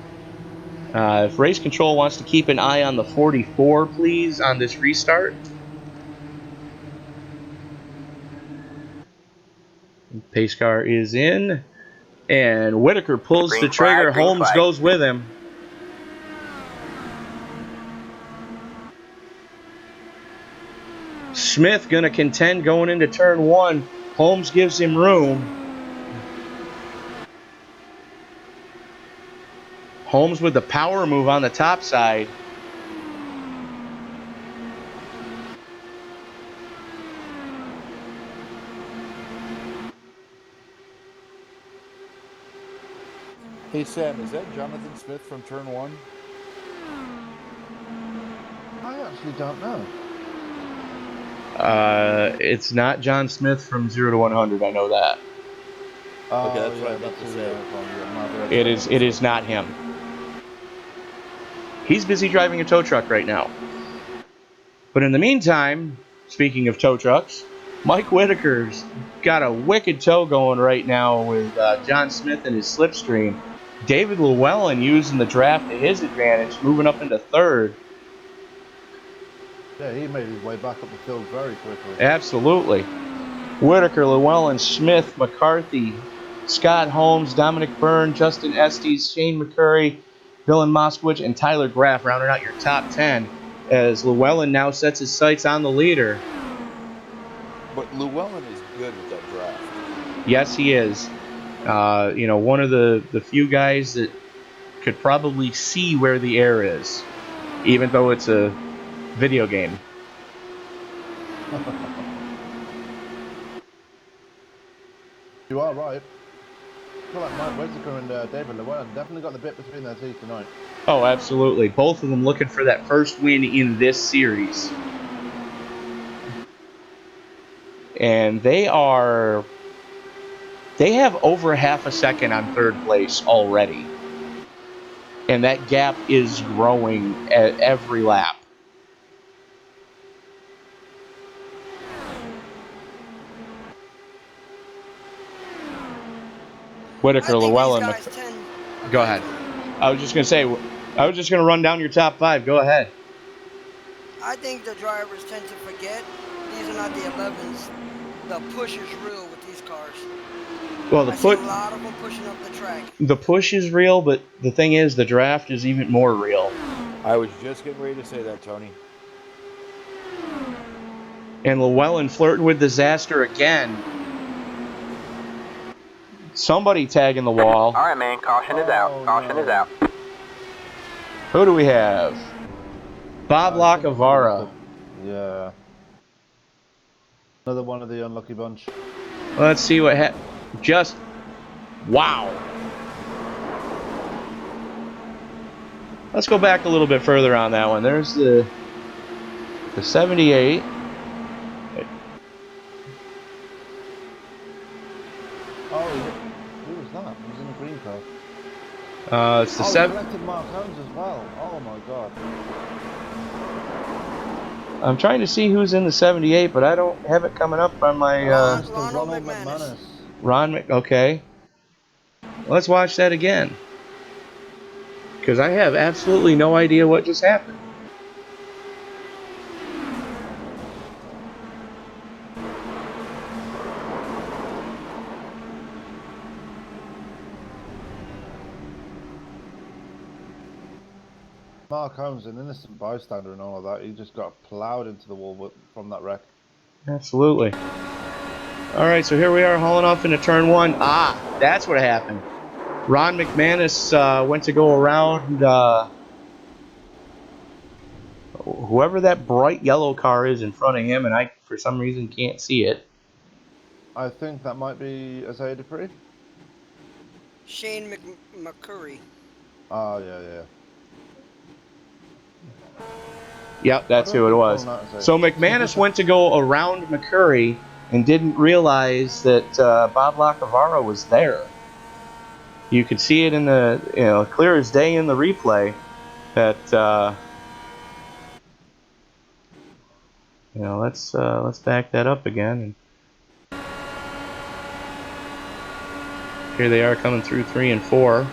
If race control wants to keep an eye on the 44, please, on this restart. Pace car is in. And Whitaker pulls Green the trigger. flag, green Holmes flag. goes with him. Smith going to contend going into turn 1. Holmes gives him room. Holmes with the power move on the top side. Hey Sam, is that Jonathan Smith from Turn 1? I actually don't know. It's not John Smith from 0 to 100. I know that. Okay, Oh, that's what I yeah, meant that's to who say. It is not him. He's busy driving a tow truck right now. But in the meantime, speaking of tow trucks, Mike Whitaker's got a wicked tow going right now with John Smith and his slipstream. David Llewellyn using the draft to his advantage, moving up into 3rd. Yeah, he made his way back up the field very quickly. Absolutely. Whitaker, Llewellyn, Smith, McCarthy, Scott Holmes, Dominic Byrne, Justin Estes, Shane McCurry, Dylan Moskowitz, and Tyler Graff rounding out your top 10 as Llewellyn now sets his sights on the leader. But Llewellyn is good with that draft. Yes, he is. One of the few guys that could probably see where the air is, even though it's a video game. You are right. I feel like Mike Whitaker and David Llewellyn definitely got the bit between their teeth tonight. Oh, absolutely. Both of them looking for that first win in this series. And they have over half a second on 3rd place already. And that gap is growing at every lap. Whitaker, I think these Llewellyn. guys tend. Go ahead. I was just going to run down your top 5. Go ahead. I think the drivers tend to forget these are not the 11s. The push is real with these cars. Well, I see a lot of them pushing up the track. the push is real, but the thing is, the draft is even more real. I was just getting ready to say that, Tony. And Llewellyn flirting with disaster again. Somebody tagging the wall. All right, man. Caution is out. Caution is out. Who do we have? Bob I think we must Lacavara. have- Yeah. Another one of the unlucky bunch. Let's see what just wow. Let's go back a little bit further on that one. There's the 78. Oh, who was that? He was in a green car. It's the Oh, he 7. collected Mark Holmes as well. Oh my god. I'm trying to see who's in the 78, but I don't have it coming up on my Mr. Ronald Ronald McManus. McManus. Okay. Let's watch that again. Because I have absolutely no idea what just happened. Mark Holmes, an innocent bystander and all of that. He just got plowed into the wall from that wreck. Absolutely. All right, so here we are hauling off into turn 1. Ah, that's what happened. Ron McManus went to go around whoever that bright yellow car is in front of him, and I, for some reason, can't see it. I think that might be Isaiah Dupree. Shane McCurry. Oh, yeah. Yep, that's who it was. So McManus went to go around McCurry and didn't realize that Bob Lacavara was there. You could see it in the, clear as day in the replay that, let's back that up again. Here they are coming through 3 and 4.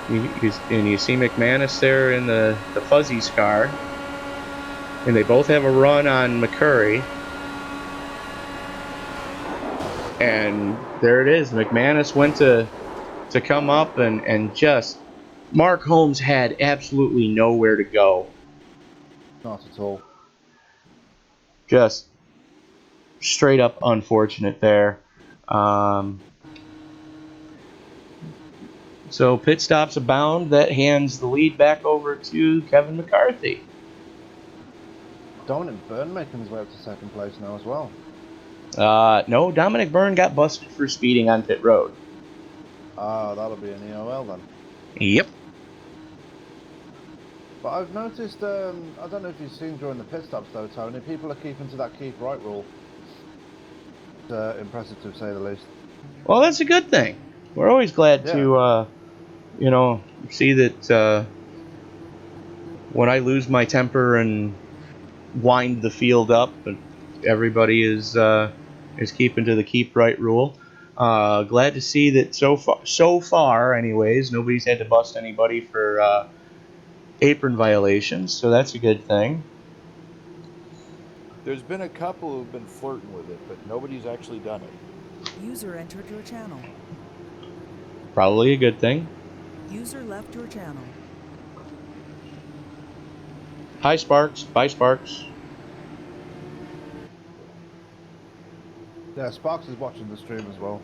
And you see McManus there in the Fuzzy's car. And they both have a run on McCurry. And there it is. McManus went to come up and just... Mark Holmes had absolutely nowhere to go. Not at all. Just straight up unfortunate there. So pit stops abound. That hands the lead back over to Kevin McCarthy. Dominic Byrne making his way up to second place now as well. No, Dominic Byrne got busted for speeding on pit road. Ah, that'll be an EOL then. Yep. But I've noticed, I don't know if you've seen during the pit stops though, Tony, people are keeping to that keep right rule. It's impressive to say the least. Well, that's a good thing. We're always glad to, see that when I lose my temper and wind the field up, and everybody is keeping to the keep right rule. Glad to see that so far, anyways, nobody's had to bust anybody for apron violations, so that's a good thing. There's been a couple who've been flirting with it, but nobody's actually done it. User entered your channel. Probably a good thing. User left your channel. Hi, Sparks. Bye, Sparks. Yeah, Sparks is watching the stream as well.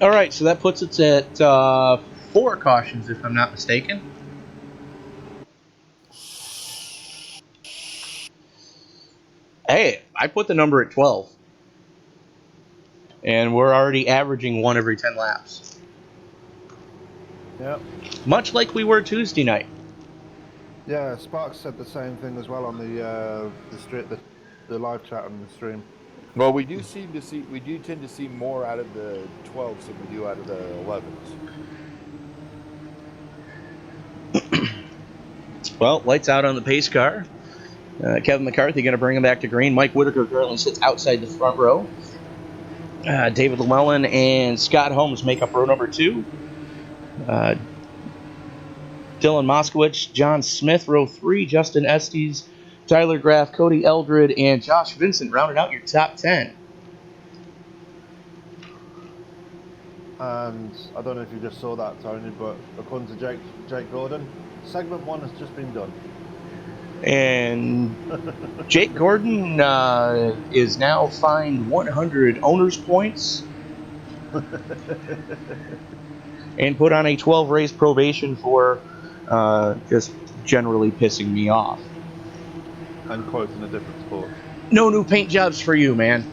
All right, so that puts us at 4 cautions, if I'm not mistaken. Hey, I put the number at 12. And we're already averaging 1 every 10 laps. Yep. Much like we were Tuesday night. Yeah, Sparks said the same thing as well on the live chat on the stream. Well, we do tend to see more out of the 12s than we do out of the 11s. Well, lights out on the pace car. Kevin McCarthy going to bring him back to green. Mike Whitaker currently sits outside the front row. David Llewellyn and Scott Holmes make up row number 2. Dylan Moskowitz, John Smith, row 3. Justin Estes, Tyler Graff, Cody Eldred, and Josh Vincent rounded out your top 10. And I don't know if you just saw that, Tony, but according to Jake Gordon, segment 1 has just been done. And Jake Gordon is now fined 100 owner's points and put on a 12 race probation for just generally pissing me off. And quoting a different sport. No new paint jobs for you, man.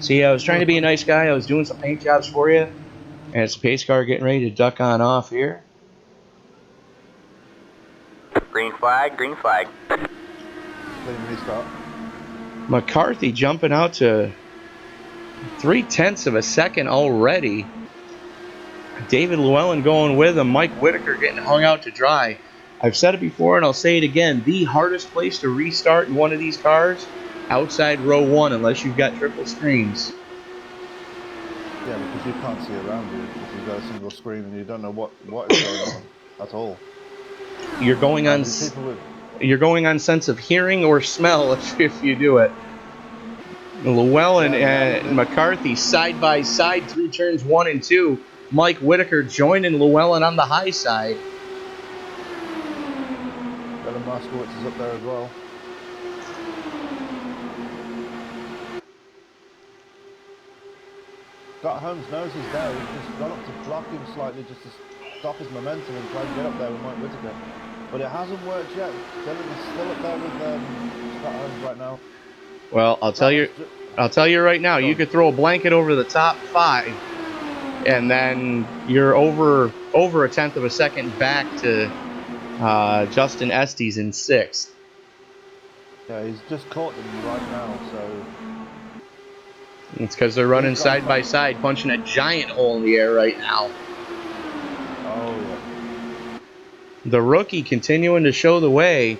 See, I was trying to be a nice guy. I was doing some paint jobs for you. And it's a pace car getting ready to duck on off here. Green flag, green flag. Clean restart. McCarthy jumping out to 0.3 of a second already. David Llewellyn going with him. Mike Whitaker getting hung out to dry. I've said it before and I'll say it again. The hardest place to restart in one of these cars, outside row 1, unless you've got triple screens. Yeah, because you can't see around you if you've got a single screen and you don't know what is going on at all. You're going on sense of hearing or smell if you do it. Llewellyn and McCarthy side by side through turns 1 and 2. Mike Whitaker joining Llewellyn on the high side. Dylan Moskowitz is up there as well. Scott Holmes knows he's there. He's just gone up to block him slightly just to stop his momentum and try and get up there with Mike Whitaker. But it hasn't worked yet. Dylan is still up there with Scott Holmes right now. Well, I'll tell you right now, you could throw a blanket over the top 5, and then you're over 1/10 of a second back to Justin Estes in 6th. Yeah, he's just caught them right now, so... It's because they're running side by side, punching a giant hole in the air right now. Oh, yeah. The rookie continuing to show the way.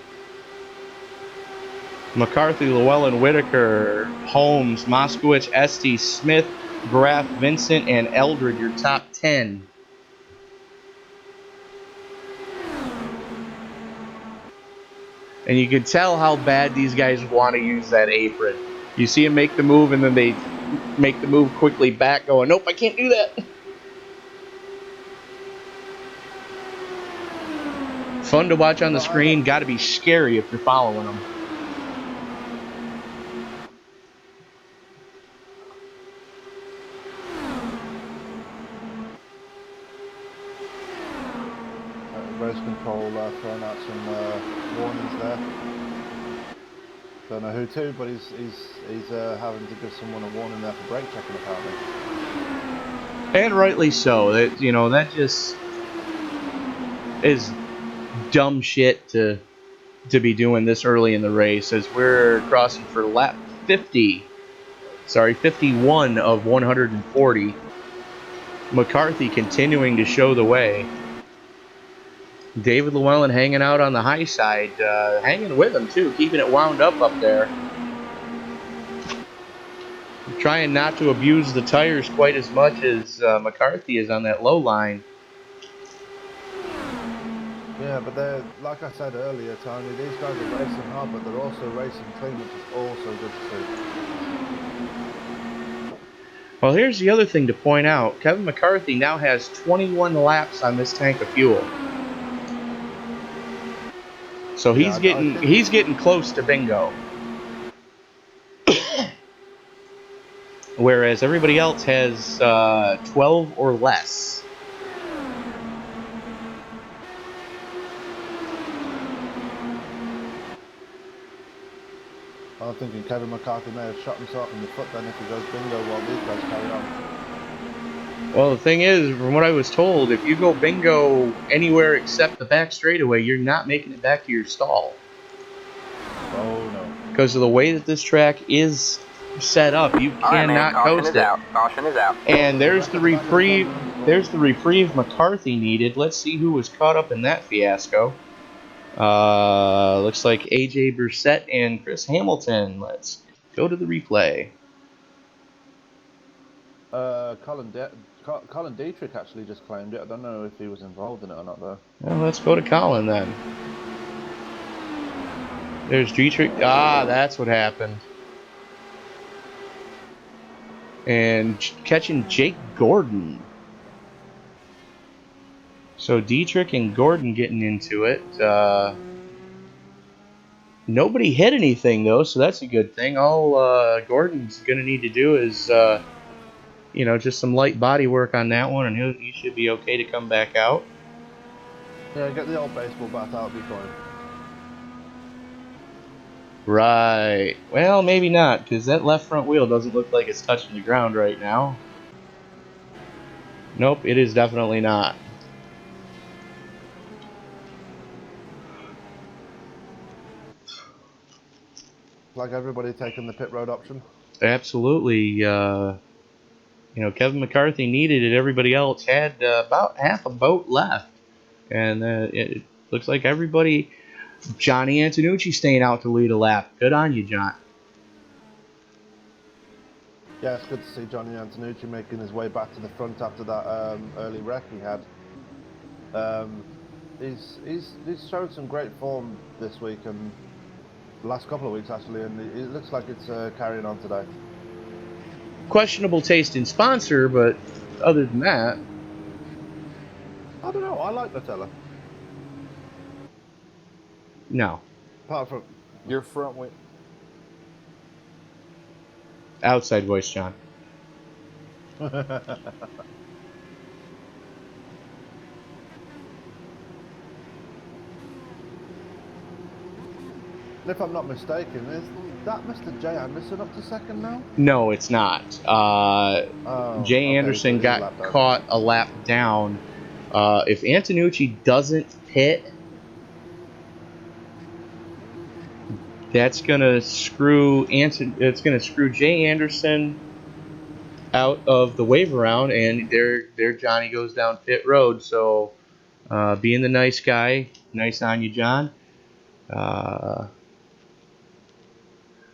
McCarthy, Llewellyn, Whitaker, Holmes, Moskowitz, Estes, Smith, Graff, Vincent, and Eldred, your top 10. And you can tell how bad these guys want to use that apron. You see them make the move, and then they make the move quickly back, going, nope, I can't do that. Fun to watch on the screen. Got to be scary if you're following them. Race control throwing out some warnings there. Don't know who to, but he's having to give someone a warning there for brake checking apparently. And rightly so. That just is dumb shit to be doing this early in the race as we're crossing for lap 51 of 140. McCarthy continuing to show the way. David Llewellyn hanging out on the high side, hanging with him too, keeping it wound up there. Trying not to abuse the tires quite as much as McCarthy is on that low line. Yeah, but they're, like I said earlier, Tony, these guys are racing hard, but they're also racing clean, which is also good to see. Well, here's the other thing to point out. Kevin McCarthy now has 21 laps on this tank of fuel. So he's getting close to bingo. Whereas everybody else has 12 or less. I'm thinking Kevin McCarthy may have shot himself in the foot then if he goes bingo while these guys carry on. Well, the thing is, from what I was told, if you go bingo anywhere except the back straightaway, you're not making it back to your stall. Oh, no. Because of the way that this track is set up, you cannot coast it. Caution is out. And there's the reprieve. There's the reprieve McCarthy needed. Let's see who was caught up in that fiasco. Looks like AJ Brissett and Chris Hamilton. Let's go to the replay. Colin Dietrich actually just claimed it. I don't know if he was involved in it or not, though. Well, let's go to Colin then. There's Dietrich. Ah, that's what happened. And catching Jake Gordon. So Dietrich and Gordon getting into it. Nobody hit anything, though, so that's a good thing. All Gordon's going to need to do is, just some light body work on that one, and he should be okay to come back out. Yeah, get the old baseball bat out, be fine. Right. Well, maybe not, because that left front wheel doesn't look like it's touching the ground right now. Nope, it is definitely not. Like everybody taking the pit road option. Absolutely. Kevin McCarthy needed it. Everybody else had about half a boat left. And it looks like everybody... Johnny Antonucci staying out to lead a lap. Good on you, John. Yeah, it's good to see Johnny Antonucci making his way back to the front after that early wreck he had. He's showed some great form this week and the last couple of weeks actually, and it looks like it's carrying on today. Questionable taste in sponsor, but other than that, I don't know. I like Nutella. no. Apart from Your front wing. Outside voice, John. if I'm not mistaken, is that Mr. J Anderson up to second now? No, it's not. Jay Okay, Anderson he's a got lap down. caught a lap down. If Antonucci doesn't pit, that's gonna screw It's gonna screw Jay Anderson out of the wave around, and there Johnny goes down pit road. So, being the nice guy, nice on you, John.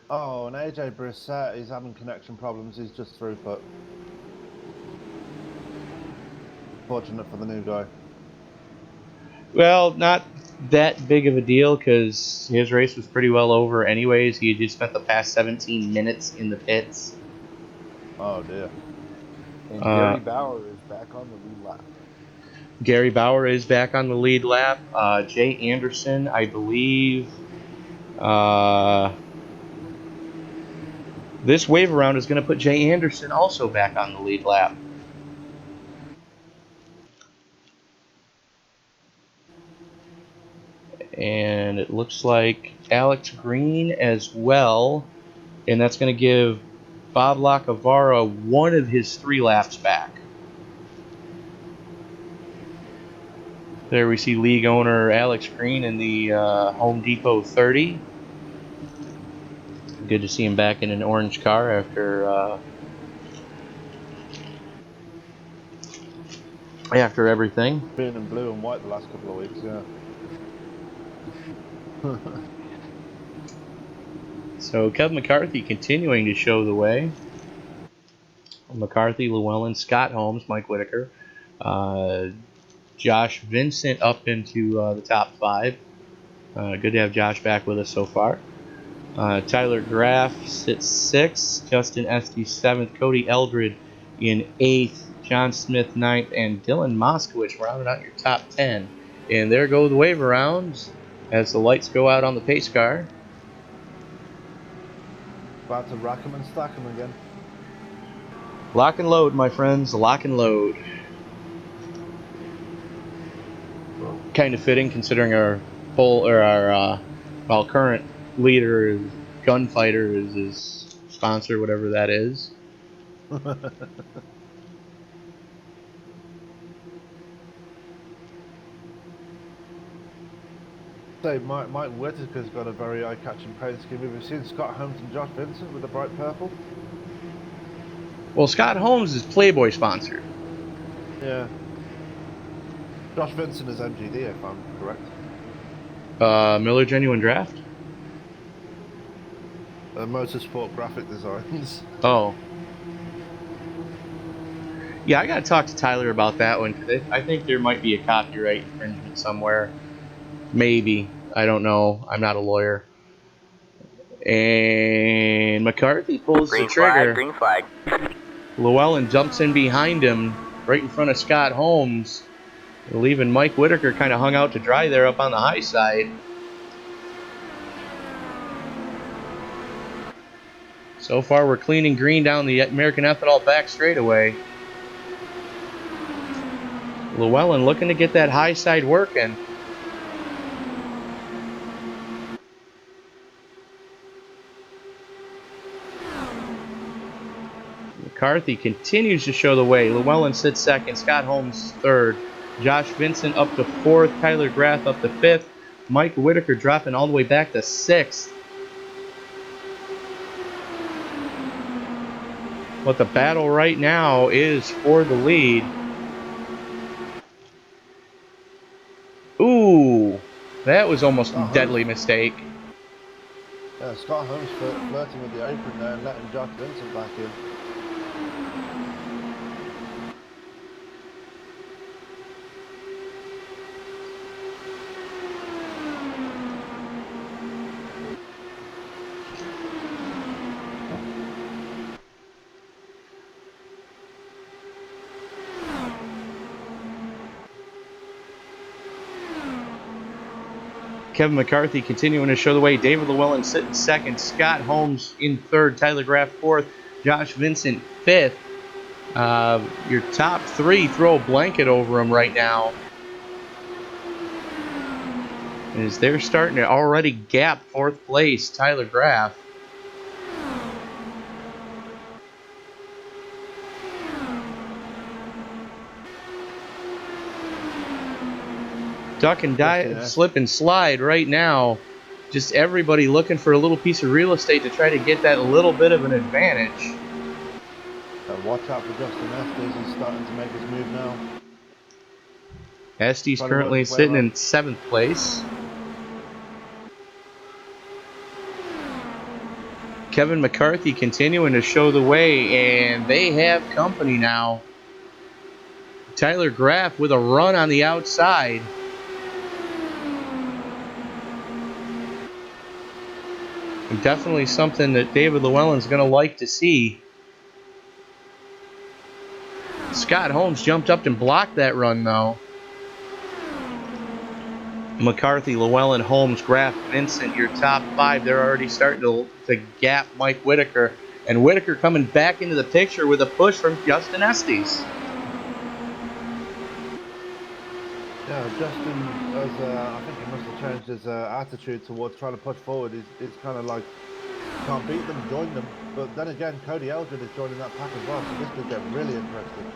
Oh, and AJ Brissett is having connection problems. He's just throughput. Fortunate for the new guy. Well, not that big of a deal because his race was pretty well over anyways. He had just spent the past 17 minutes in the pits. Oh dear. And Gary Bauer is back on the lead lap. Gary Bauer is back on the lead lap. Jay Anderson, I believe. This wave around is going to put Jay Anderson also back on the lead lap. And it looks like Alex Green as well. And that's going to give Bob Lacavara one of his 3 laps back. There we see league owner Alex Green in the Home Depot 30. Good to see him back in an orange car after everything. Being in blue and white the last couple of weeks, yeah. So Kevin McCarthy continuing to show the way. McCarthy, Llewellyn, Scott Holmes, Mike Whitaker, Josh Vincent up into the top 5. Good to have Josh back with us so far. Tyler Graff sits 6th, Justin Esty 7th, Cody Eldred in 8th, John Smith 9th, and Dylan Moskowitz rounding out your top 10. And there go the wave arounds as the lights go out on the pace car. About to rack them and stack them again. Lock and load, my friends, lock and load. Kind of fitting considering our current leader, gunfighter, is his sponsor, whatever that is. Say, Mike Whitaker's got a very eye-catching paint scheme. Have you seen Scott Holmes and Josh Vincent with the bright purple? Well, Scott Holmes is Playboy sponsored. Yeah. Josh Vincent is MGD, if I'm correct. Miller Genuine Draft? Motorsport Graphic Designs. Oh. Yeah, I gotta talk to Tyler about that one, because I think there might be a copyright infringement somewhere. Maybe. I don't know. I'm not a lawyer. And McCarthy pulls the trigger. Green flag. Llewellyn jumps in behind him, right in front of Scott Holmes, leaving Mike Whitaker kind of hung out to dry there up on the high side. So far, we're cleaning green down the American Ethanol back straightaway. Llewellyn looking to get that high side working. McCarthy continues to show the way. Llewellyn sits second. Scott Holmes third. Josh Vincent up to fourth. Tyler Graff up to fifth. Mike Whitaker dropping all the way back to sixth. But the battle right now is for the lead. Ooh, that was almost a deadly mistake. Yeah, Scott Holmes flirting with the apron there and letting Josh Vincent back in. Kevin McCarthy continuing to show the way. David Llewellyn sitting second. Scott Holmes in third. Tyler Graff fourth. Josh Vincent fifth. Your top three throw a blanket over them right now, as they're starting to already gap fourth place. Tyler Graff. Duck and dive, slip and slide right now. Just everybody looking for a little piece of real estate to try to get that little bit of an advantage. Watch out for Justin Estes. He's starting to make his move now. Estes currently sitting in 7th place. Kevin McCarthy continuing to show the way, and they have company now. Tyler Graff with a run on the outside. And definitely something that David Llewellyn's going to like to see. Scott Holmes jumped up and blocked that run, though. McCarthy, Llewellyn, Holmes, Graff, Vincent, your top 5. They're already starting to gap Mike Whitaker. And Whitaker coming back into the picture with a push from Justin Estes. Yeah, Justin, I think he must have changed his attitude towards trying to push forward. He's kind of like, can't beat them, join them. But then again, Cody Eldred is joining that pack as well, so this could get really interesting.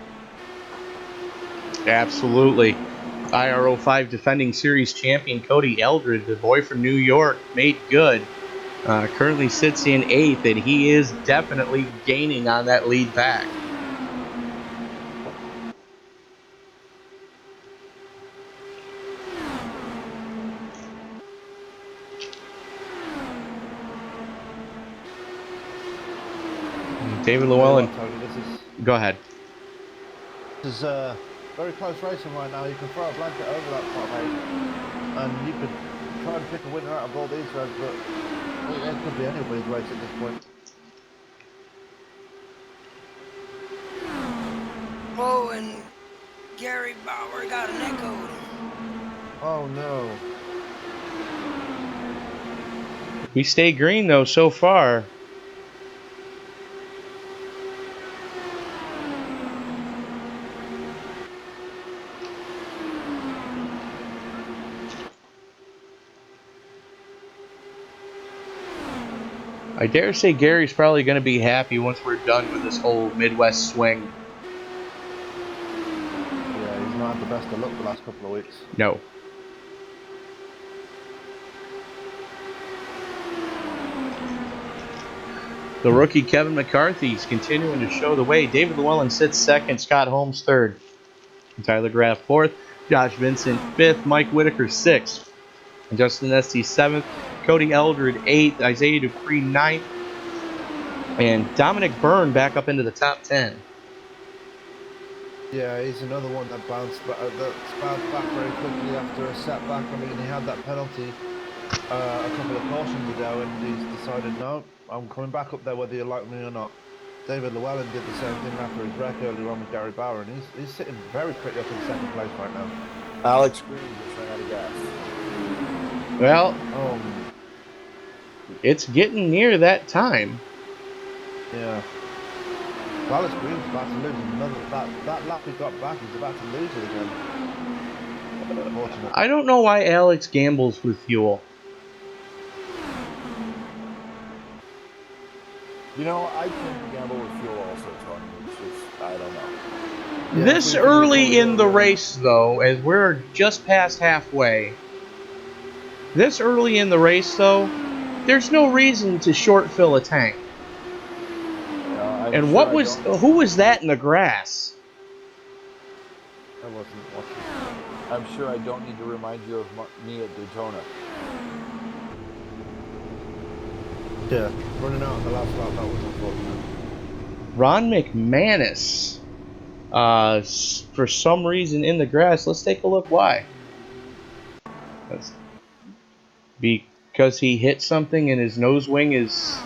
Absolutely. IRO5 defending series champion Cody Eldred, the boy from New York, made good. Currently sits in 8th, and he is definitely gaining on that lead back. David Llewellyn. Go ahead. This is very close racing right now. You can throw a blanket over that top 8, and you could try and pick a winner out of all these guys, but it could be anybody's race at this point. Oh, and Gary Bauer got an echo. Oh no. We stay green though so far. I dare say Gary's probably going to be happy once we're done with this whole Midwest swing. Yeah, he's not had the best of luck the last couple of weeks. No. The rookie Kevin McCarthy is continuing to show the way. David Llewellyn sits 2nd, Scott Holmes 3rd, Tyler Graff 4th, Josh Vincent 5th, Mike Whitaker 6th, and Justin Estes 7th, Cody Eldred 8th, Isaiah Dupree 9th, and Dominic Byrne back up into the top 10. Yeah, he's another one that bounced back very quickly after a setback. I mean, he had that penalty a couple of cautions ago, and he's decided, no, I'm coming back up there whether you like me or not. David Llewellyn did the same thing after his wreck earlier on with Gary Bauer, and he's sitting very pretty up in 2nd place right now. Alex Green just ran out of gas. Well, it's getting near that time. Yeah. Alex Green's about to lose another. That lap he got back, he's about to lose it again. Unfortunate. I don't know why Alex gambles with fuel. You know, I tend to gamble with fuel also, Tony. It's just, I don't know. Yeah, that's This what you think it's early gonna in go, the yeah. race, though, as we're just past halfway, this early in the race, though, there's no reason to short fill a tank. I'm And sure I don't. who was that in the grass? I wasn't watching. I'm sure I don't need to remind you of me at Daytona. Yeah, running out on the last lap, that was unfortunate. Ron McManus. For some reason in the grass. Let's take a look why. That's because he hit something and his nose wing is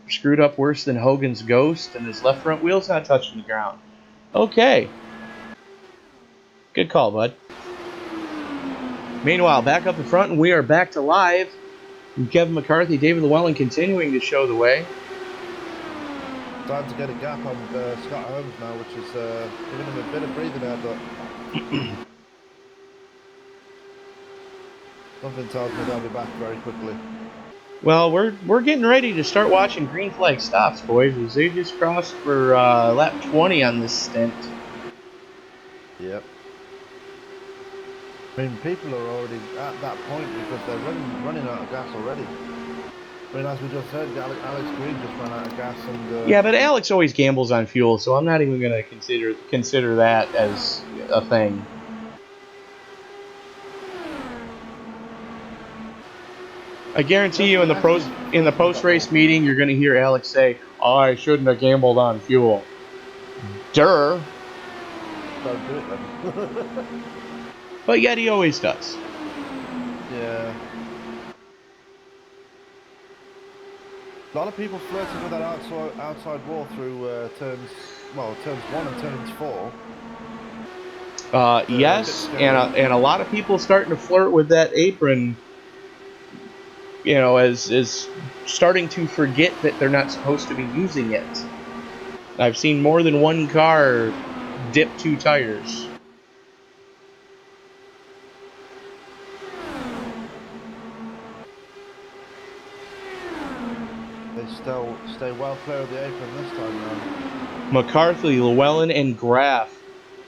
screwed up worse than Hogan's ghost and his left front wheel's not touching the ground. Okay. Good call, bud. Meanwhile, back up in front, and we are back to live. Kevin McCarthy, David Llewellyn continuing to show the way. Starting to get a gap on Scott Holmes now, which is giving him a bit of breathing air, but something tells me they'll be back very quickly. Well, we're getting ready to start watching green flag stops, boys, as they just crossed for lap 20 on this stint. Yep. I mean, people are already at that point because they're running out of gas already. I mean, as we just said, Alex Green just ran out of gas, and Yeah, but Alex always gambles on fuel, so I'm not even going to consider that as a thing. I guarantee you in the post race meeting, you're going to hear Alex say, "Oh, I shouldn't have gambled on fuel." Durr. don't do it then. But yet he always does. Yeah. A lot of people flirting with that outside wall through turns 1 and turns 4. Yes, and a lot of people starting to flirt with that apron. You know, as starting to forget that they're not supposed to be using it. I've seen more than one car dip 2 tires. They still stay well clear of the apron this time round. McCarthy, Llewellyn, and Graff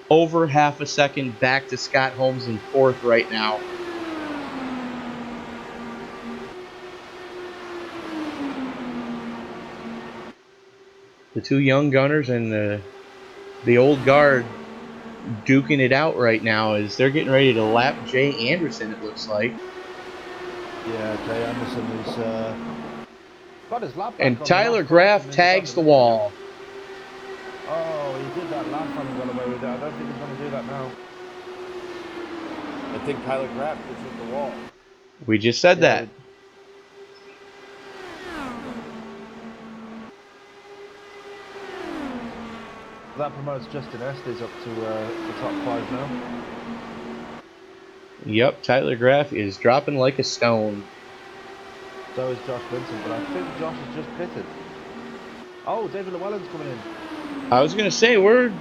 over half a second back to Scott Holmes in 4th right now. The 2 young gunners and the old guard duking it out right now as they're getting ready to lap Jay Anderson, it looks like. Yeah, Jay Anderson is got his lap back And on the Tyler last correction. Graff He's about tags to the win again. wall. Oh, he did that last time and got away with it. I don't think he's going to do that now. I think Tyler Graff just hit the wall. We just said that. That promotes Justin Estes up to the top 5 now. Yep, Tyler Graff is dropping like a stone. So is Josh Vincent, but I think Josh has just pitted. Oh, David Llewellyn's coming in. I was going to say, we're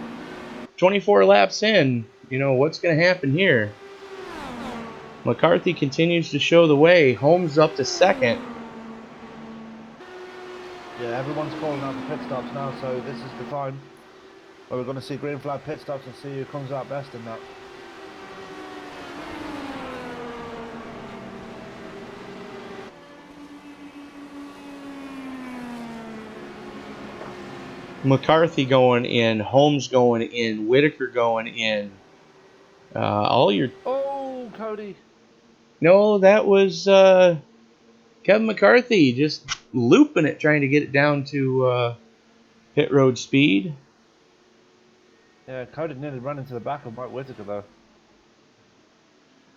24 laps in. You know, what's going to happen here? McCarthy continues to show the way. Holmes up to 2nd. Yeah, everyone's calling out for pit stops now, so this is the time where we're going to see green flag pit stops and see who comes out best in that. McCarthy going in, Holmes going in, Whitaker going in. All your... Oh, Cody. No, that was Kevin McCarthy just looping it, trying to get it down to pit road speed. Yeah, Cody nearly ran into the back of Mike Whitaker, though.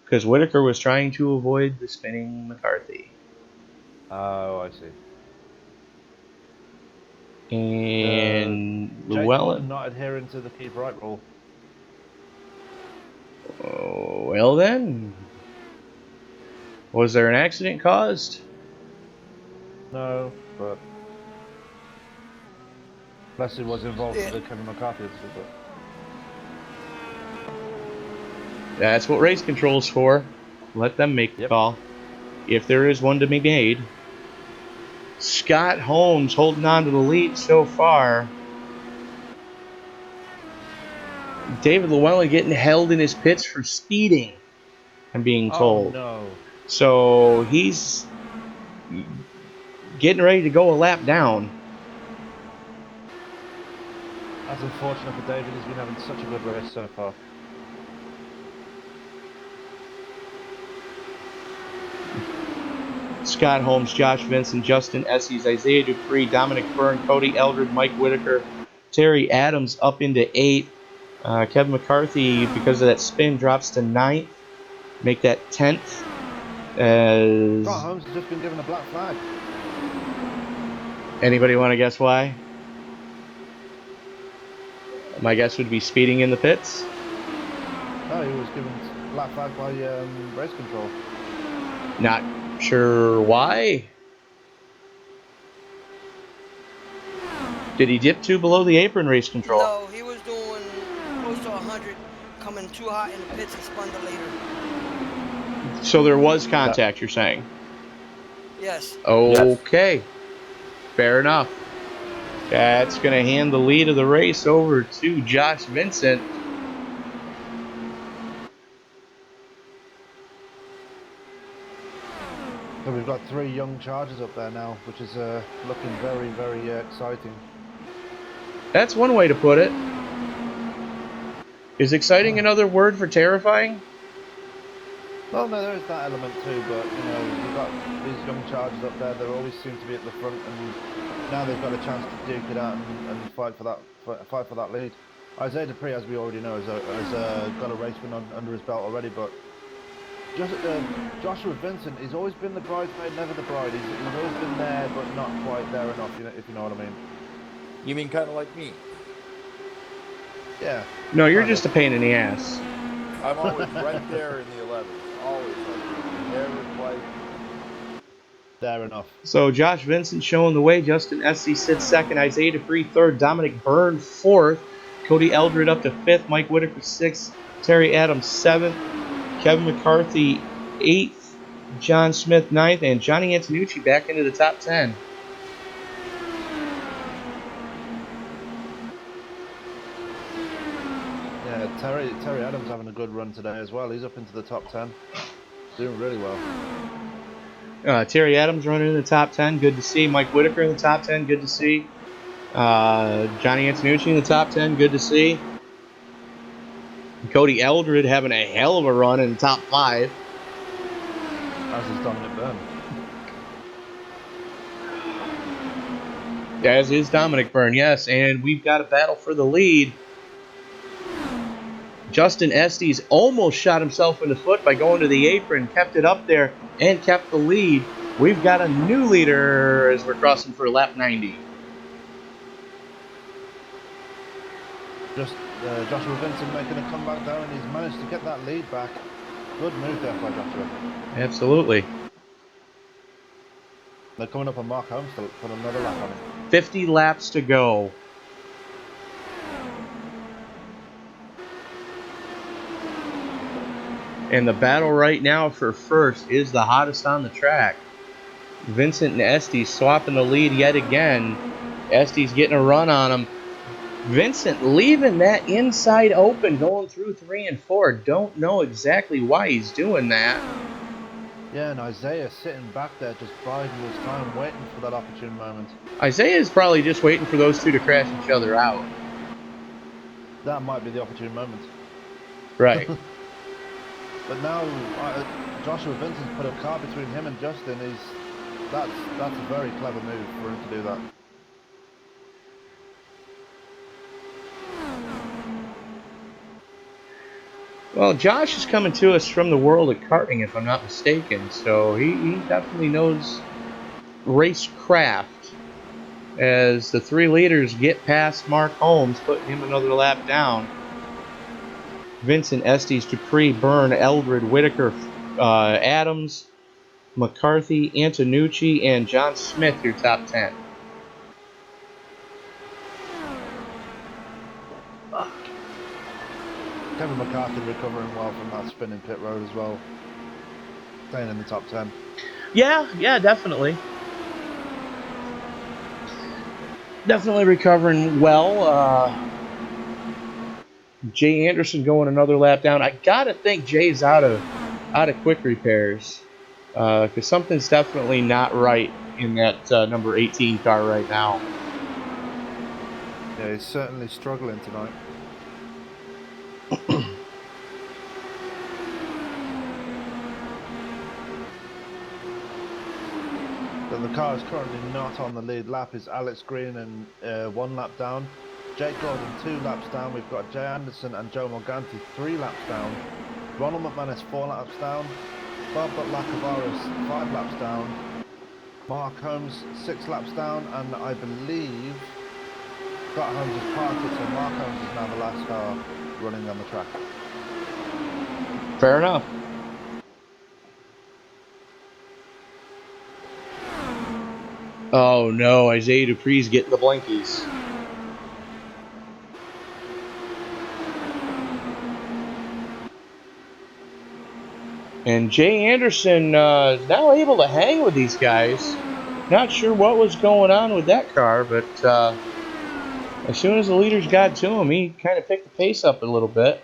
Because Whitaker was trying to avoid the spinning McCarthy. Oh, I see. And Jake Llewellyn. Gordon not adhering to the keep right rule. Oh, well then. Was there an accident caused? No, but Unless he was involved Yeah. with the Kevin McCarthy incident. But... That's what race control's for. Let them make the call. If there is one to be made. Scott Holmes holding on to the lead so far. David Llewellyn getting held in his pits for speeding, I'm being told. Oh, no. So he's getting ready to go a lap down. That's unfortunate for David. He's been having such a good race so far. Scott Holmes, Josh Vincent, Justin Estes, Isaiah Dupree, Dominic Byrne, Cody Eldred, Mike Whitaker, Terry Adams up into 8th. Kevin McCarthy, because of that spin, drops to 9th. Make that 10th. Scott Holmes has just been given a black flag. Anybody want to guess why? My guess would be speeding in the pits. Oh, he was given black flag by race control. Not sure why. Did he dip too below the apron, race control? No, he was doing close to 100, coming too hot in the pits and spun the leader. So there was contact, you're saying? Yes. Okay. Fair enough. That's going to hand the lead of the race over to Josh Vincent. So we've got 3 young chargers up there now, which is looking very, very exciting. That's one way to put it. Is exciting another word for terrifying? Well, no, there is that element too, but you know, you've got these young chargers up there. They always seem to be at the front, and now they've got a chance to duke it out and fight for that lead. Isaiah Dupree, as we already know, has got a race win under his belt already, but Joshua Vincent, he's always been the bridesmaid, never the bride. He's always been there, but not quite there enough, if you know what I mean. You mean kind of like me? Yeah. No, you're just a pain in the ass. I'm always right there in the 11. Always like never quite. There enough. So Josh Vincent showing the way. Justin Estes sits second. Isaiah Dupree third. Dominic Byrne fourth. Cody Eldred up to fifth. Mike Whitaker sixth. Terry Adams seventh. Kevin McCarthy 8th, John Smith 9th, and Johnny Antonucci back into the top 10. Yeah, Terry Adams having a good run today as well. He's up into the top 10. Doing really well. Terry Adams running in the top 10, good to see. Mike Whitaker in the top 10, good to see. Johnny Antonucci in the top 10, good to see. Cody Eldred having a hell of a run in the top 5. As is Dominic Byrne. As is Dominic Byrne, yes. And we've got a battle for the lead. Justin Estes almost shot himself in the foot by going to the apron, kept it up there, and kept the lead. We've got a new leader as we're crossing for lap 90. Joshua Vincent making a comeback there, and he's managed to get that lead back. Good move there by Joshua. Absolutely. They're coming up on Mark Holmes to put another lap on him. 50 laps to go. And the battle right now for first is the hottest on the track. Vincent and Estes swapping the lead yet again. Estes getting a run on him. Vincent leaving that inside open, going through 3 and 4. Don't know exactly why he's doing that. Yeah, and Isaiah sitting back there just biding his time, waiting for that opportune moment. Isaiah is probably just waiting for those two to crash each other out. That might be the opportune moment. Right. But now Joshua Vincent's put a car between him and Justin. That's a very clever move for him to do that. Well, Josh is coming to us from the world of karting, if I'm not mistaken, so he definitely knows racecraft. As the 3 leaders get past Mark Holmes, putting him another lap down. Vincent, Estes, Dupree, Byrne, Eldred, Whitaker, Adams, McCarthy, Antonucci, and John Smith, your top 10. Kevin McCarthy recovering well from that spin in pit road as well. Staying in the top 10. Yeah, definitely. Definitely recovering well. Jay Anderson going another lap down. I gotta think Jay's out of quick repairs, because something's definitely not right in that number 18 car right now. Yeah, he's certainly struggling tonight. So the car is currently not on the lead lap. Is Alex Green and 1 lap down. Jake Gordon 2 laps down. We've got Jay Anderson and Joe Morganti 3 laps down. Ronald McManus 4 laps down. Bob Lacavaris 5 laps down. Mark Holmes 6 laps down, and I believe Scott Holmes is parted, so Mark Holmes is now the last car running on the track. Fair enough. Oh no, Isaiah Dupree's getting the blinkies. And Jay Anderson is now able to hang with these guys. Not sure what was going on with that car, but as soon as the leaders got to him, he kind of picked the pace up a little bit.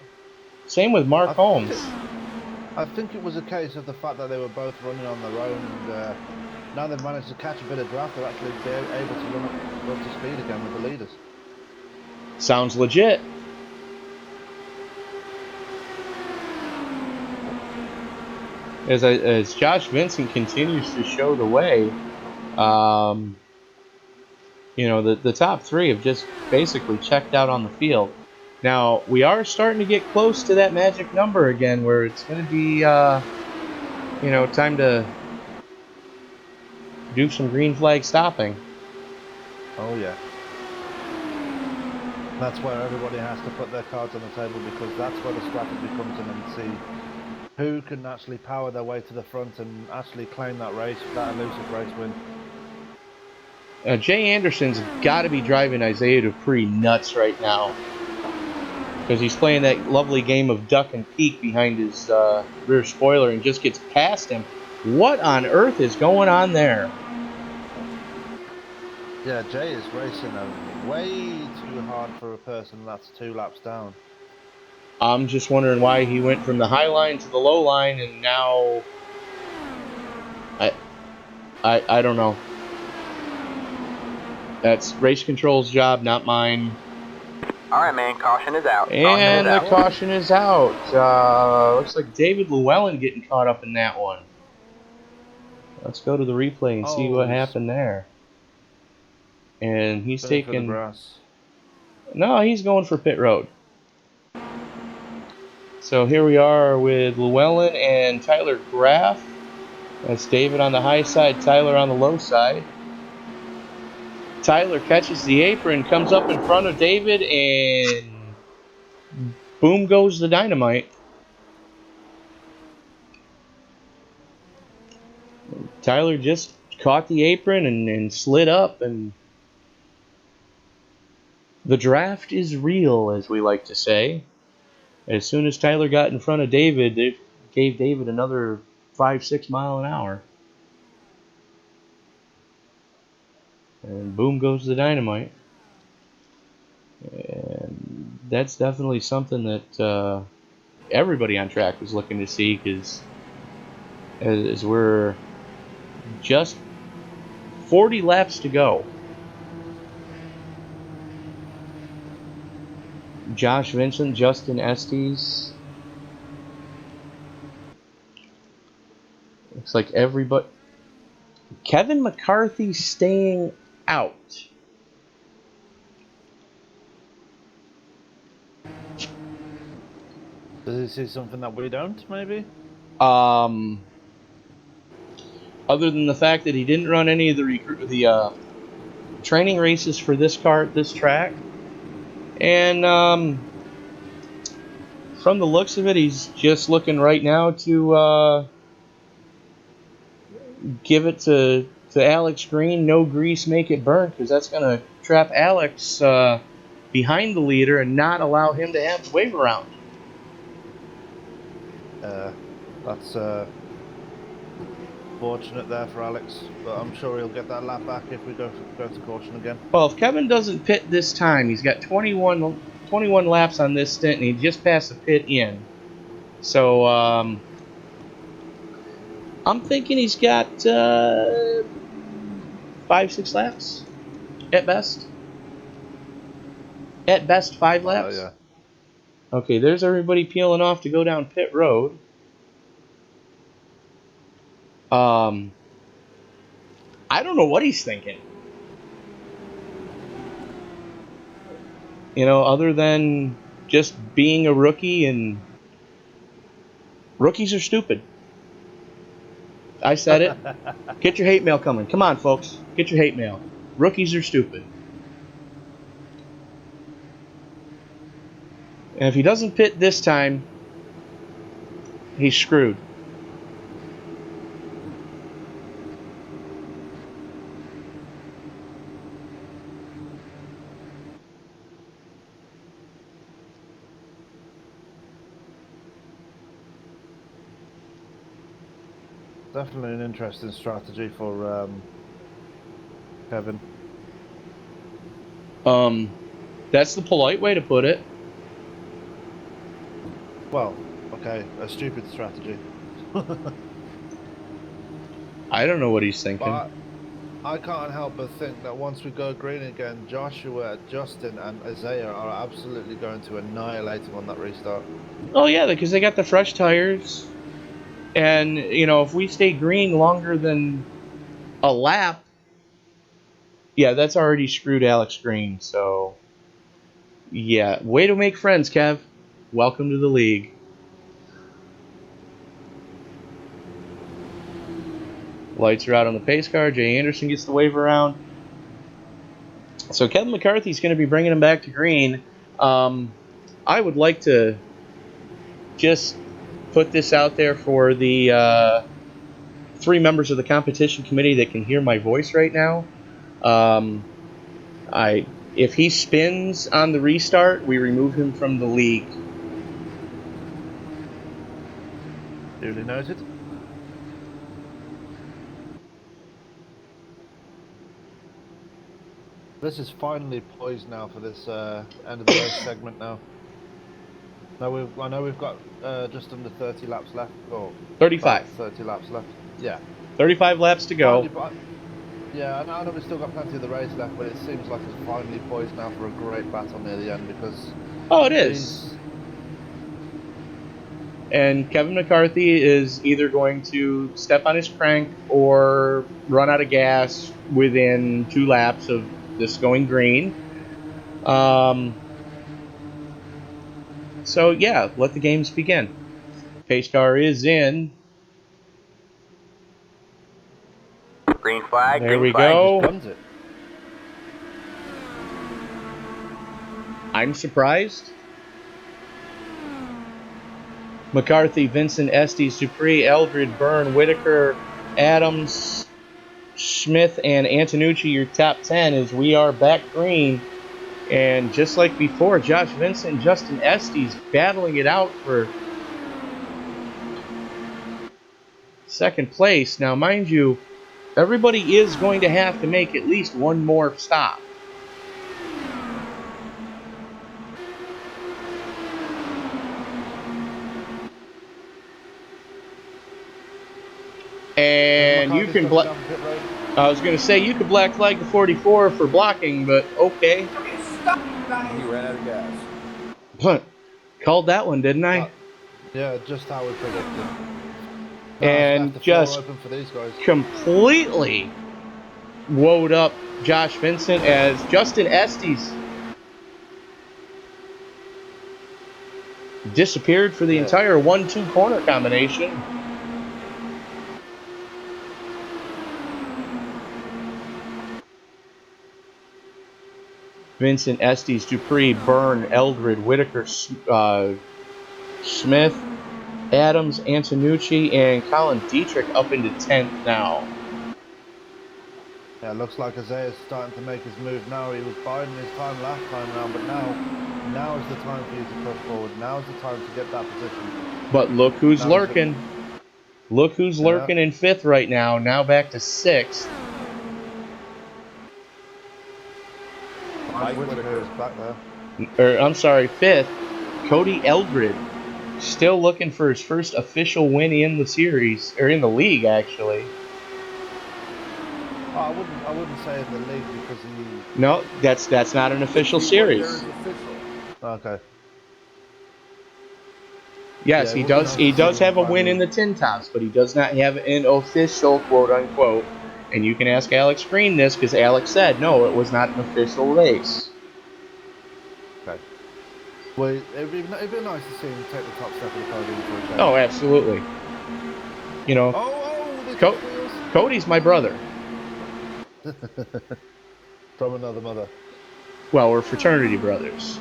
Same with Mark Holmes. I think it was a case of the fact that they were both running on their own, and now they've managed to catch a bit of draft, they're actually able to run up to speed again with the leaders. Sounds legit. As Josh Vincent continues to show the way, the top 3 have just basically checked out on the field. Now, we are starting to get close to that magic number again, where it's going to be, time to do some green flag stopping. Oh yeah. That's where everybody has to put their cards on the table, because that's where the strategy comes in, and see who can actually power their way to the front and actually claim that race, that elusive race win. Jay Anderson's got to be driving Isaiah Dupree nuts right now, because he's playing that lovely game of duck and peek behind his rear spoiler and just gets past him. What on earth is going on there? Yeah, Jay is racing way too hard for a person that's 2 laps down. I'm just wondering why he went from the high line to the low line, and now I don't know. That's race control's job, not mine. All right, man. Caution is out. And the caution is out. Looks like David Llewellyn getting caught up in that one. Let's go to the replay and see what happened there. And he's taking... for the brass. No, he's going for pit road. So here we are with Llewellyn and Tyler Graff. That's David on the high side, Tyler on the low side. Tyler catches the apron, comes up in front of David, and boom goes the dynamite. Tyler just caught the apron and slid up, and the draft is real, as we like to say. As soon as Tyler got in front of David, it gave David another 5-6 mile an hour. And boom goes the dynamite. And that's definitely something that everybody on track was looking to see, because as we're just 40 laps to go. Josh Vincent, Justin Estes. Looks like everybody. Kevin McCarthy staying out. Does he see something that we don't, maybe? Other than the fact that he didn't run any of the training races for this car at this track. And from the looks of it, he's just looking right now to give it to Alex Green. No grease, make it burn, because that's going to trap Alex behind the leader and not allow him to have the wave around. That's fortunate there for Alex, but I'm sure he'll get that lap back if we go to caution again. Well, if Kevin doesn't pit this time, he's got 21 laps on this stint, and he just passed the pit in. So I'm thinking he's got 5-6 laps at best. At best, 5 laps. Yeah. Okay, there's everybody peeling off to go down pit road. I don't know what he's thinking. You know, other than just being a rookie, and rookies are stupid. I said it. Get your hate mail coming. Come on, folks. Get your hate mail. Rookies are stupid. And if he doesn't pit this time, he's screwed. Definitely an interesting strategy for Kevin. That's the polite way to put it. Well, okay, a stupid strategy. I don't know what he's thinking. But I can't help but think that once we go green again, Joshua, Justin, and Isaiah are absolutely going to annihilate him on that restart. Oh yeah, because they got the fresh tires. And, you know, if we stay green longer than a lap, yeah, that's already screwed Alex Green. So, yeah, way to make friends, Kev. Welcome to the league. Lights are out on the pace car. Jay Anderson gets the wave around. So Kevin McCarthy's going to be bringing him back to green. I would like to just put this out there for the 3 members of the competition committee that can hear my voice right now. If he spins on the restart, we remove him from the league. Duly noted. This is finally poised now for this end of the race segment now. I know we've got just under 30 laps left, or 35. 30 laps left. Yeah. 35 laps to go. Yeah, I know we've still got plenty of the race left, but it seems like it's finally poised now for a great battle near the end because... Oh, it is. And Kevin McCarthy is either going to step on his crank or run out of gas within 2 laps of this going green. So, yeah, let the games begin. Pace car is in. Green flag. There green we flag. go. Guns it. I'm surprised. McCarthy, Vincent, Estes, Dupree, Eldred, Byrne, Whitaker, Adams, Smith, and Antonucci, your top 10 as we are back green. And just like before, Josh Vincent and Justin Estes battling it out for second place. Now, mind you, everybody is going to have to make at least one more stop. And you can I was going to say you could black flag the 44 for blocking, but okay. He ran out of gas. Called that one, didn't I? Yeah, just how we predicted. And just open for these guys. Completely woed up Josh Vincent as Justin Estes disappeared for the entire 1-2 corner combination. Vincent, Estes, Dupree, Byrne, Eldred, Whitaker, Smith, Adams, Antonucci, and Colin Dietrich up into 10th now. Yeah, looks like Isaiah's starting to make his move now. He was biding his time last time round, but now is the time for you to push forward. Now is the time to get that position. But look who's Now he's- lurking. Look who's lurking in 5th right now. Now back to 6th. Mike Whitaker Whitaker. is back there. Or I'm sorry, 5th. Cody Eldred, still looking for his first official win in the series, or in the league actually. Oh, I wouldn't say in the league because he. No, that's not an The official keyword there series. is official. Okay. Yes, Yeah, it he would be does. nice He to see does him have a win in finally. the tin tops, but he does not have an official quote unquote. And you can ask Alex Green this because Alex said no, it was not an official race. Okay. Well, it'd be nice to see him take the top step of the podium for a change. Oh, absolutely. You know, Oh, they touched wheels. Cody's my brother. From another mother. Well, we're fraternity brothers.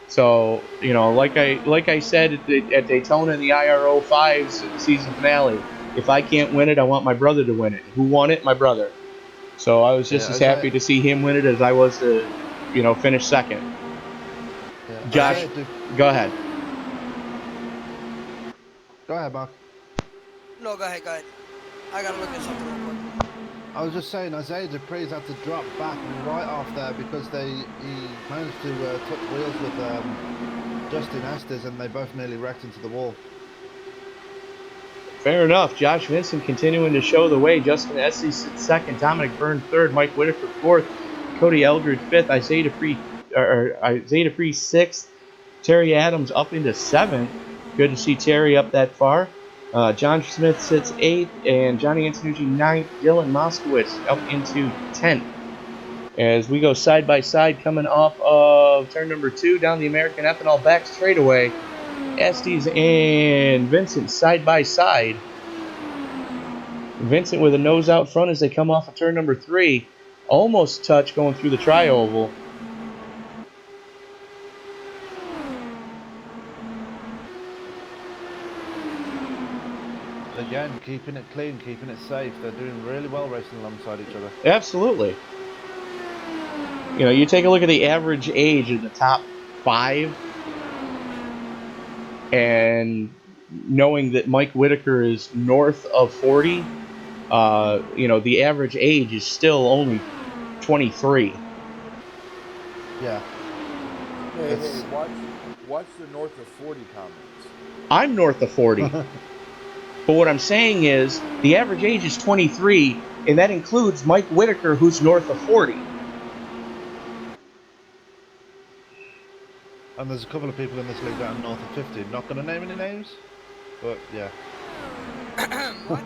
So, you know, like I said at Daytona in the IRO 5's season finale, if I can't win it, I want my brother to win it. Who won it? My brother. So I was just Yeah, as happy to see him win it as I was to, you know, finish second. Yeah, Josh, go ahead. Go ahead, Mark. No, go ahead, go ahead. I gotta look at something real quick. I was just saying, Isaiah Dupree's had to drop back right off there because he managed to touch wheels with Justin Estes, and they both nearly wrecked into the wall. Fair enough. Josh Vincent continuing to show the way. Justin Estes sits second. Dominic Byrne third. Mike Whitaker fourth. Cody Eldred fifth. Isaiah Dupree sixth. Terry Adams up into seventh. Good to see Terry up that far. John Smith sits eighth, and Johnny Antonucci ninth. Dylan Moskowitz up into 10th. As we go side by side, coming off of turn number 2 down the American Ethanol back straightaway. Estes and Vincent side by side. Vincent with a nose out front as they come off of turn number 3. Almost touch going through the tri-oval. Again, keeping it clean, keeping it safe. They're doing really well racing alongside each other. Absolutely. You know, you take a look at the average age of the top 5, and knowing that Mike Whitaker is north of 40, you know, the average age is still only 23. Yeah. Hey, watch the north of 40 comments. I'm north of 40. But what I'm saying is the average age is 23, and that includes Mike Whitaker, who's north of 40. And there's a couple of people in this league that are north of 50. Not going to name any names, but yeah. What?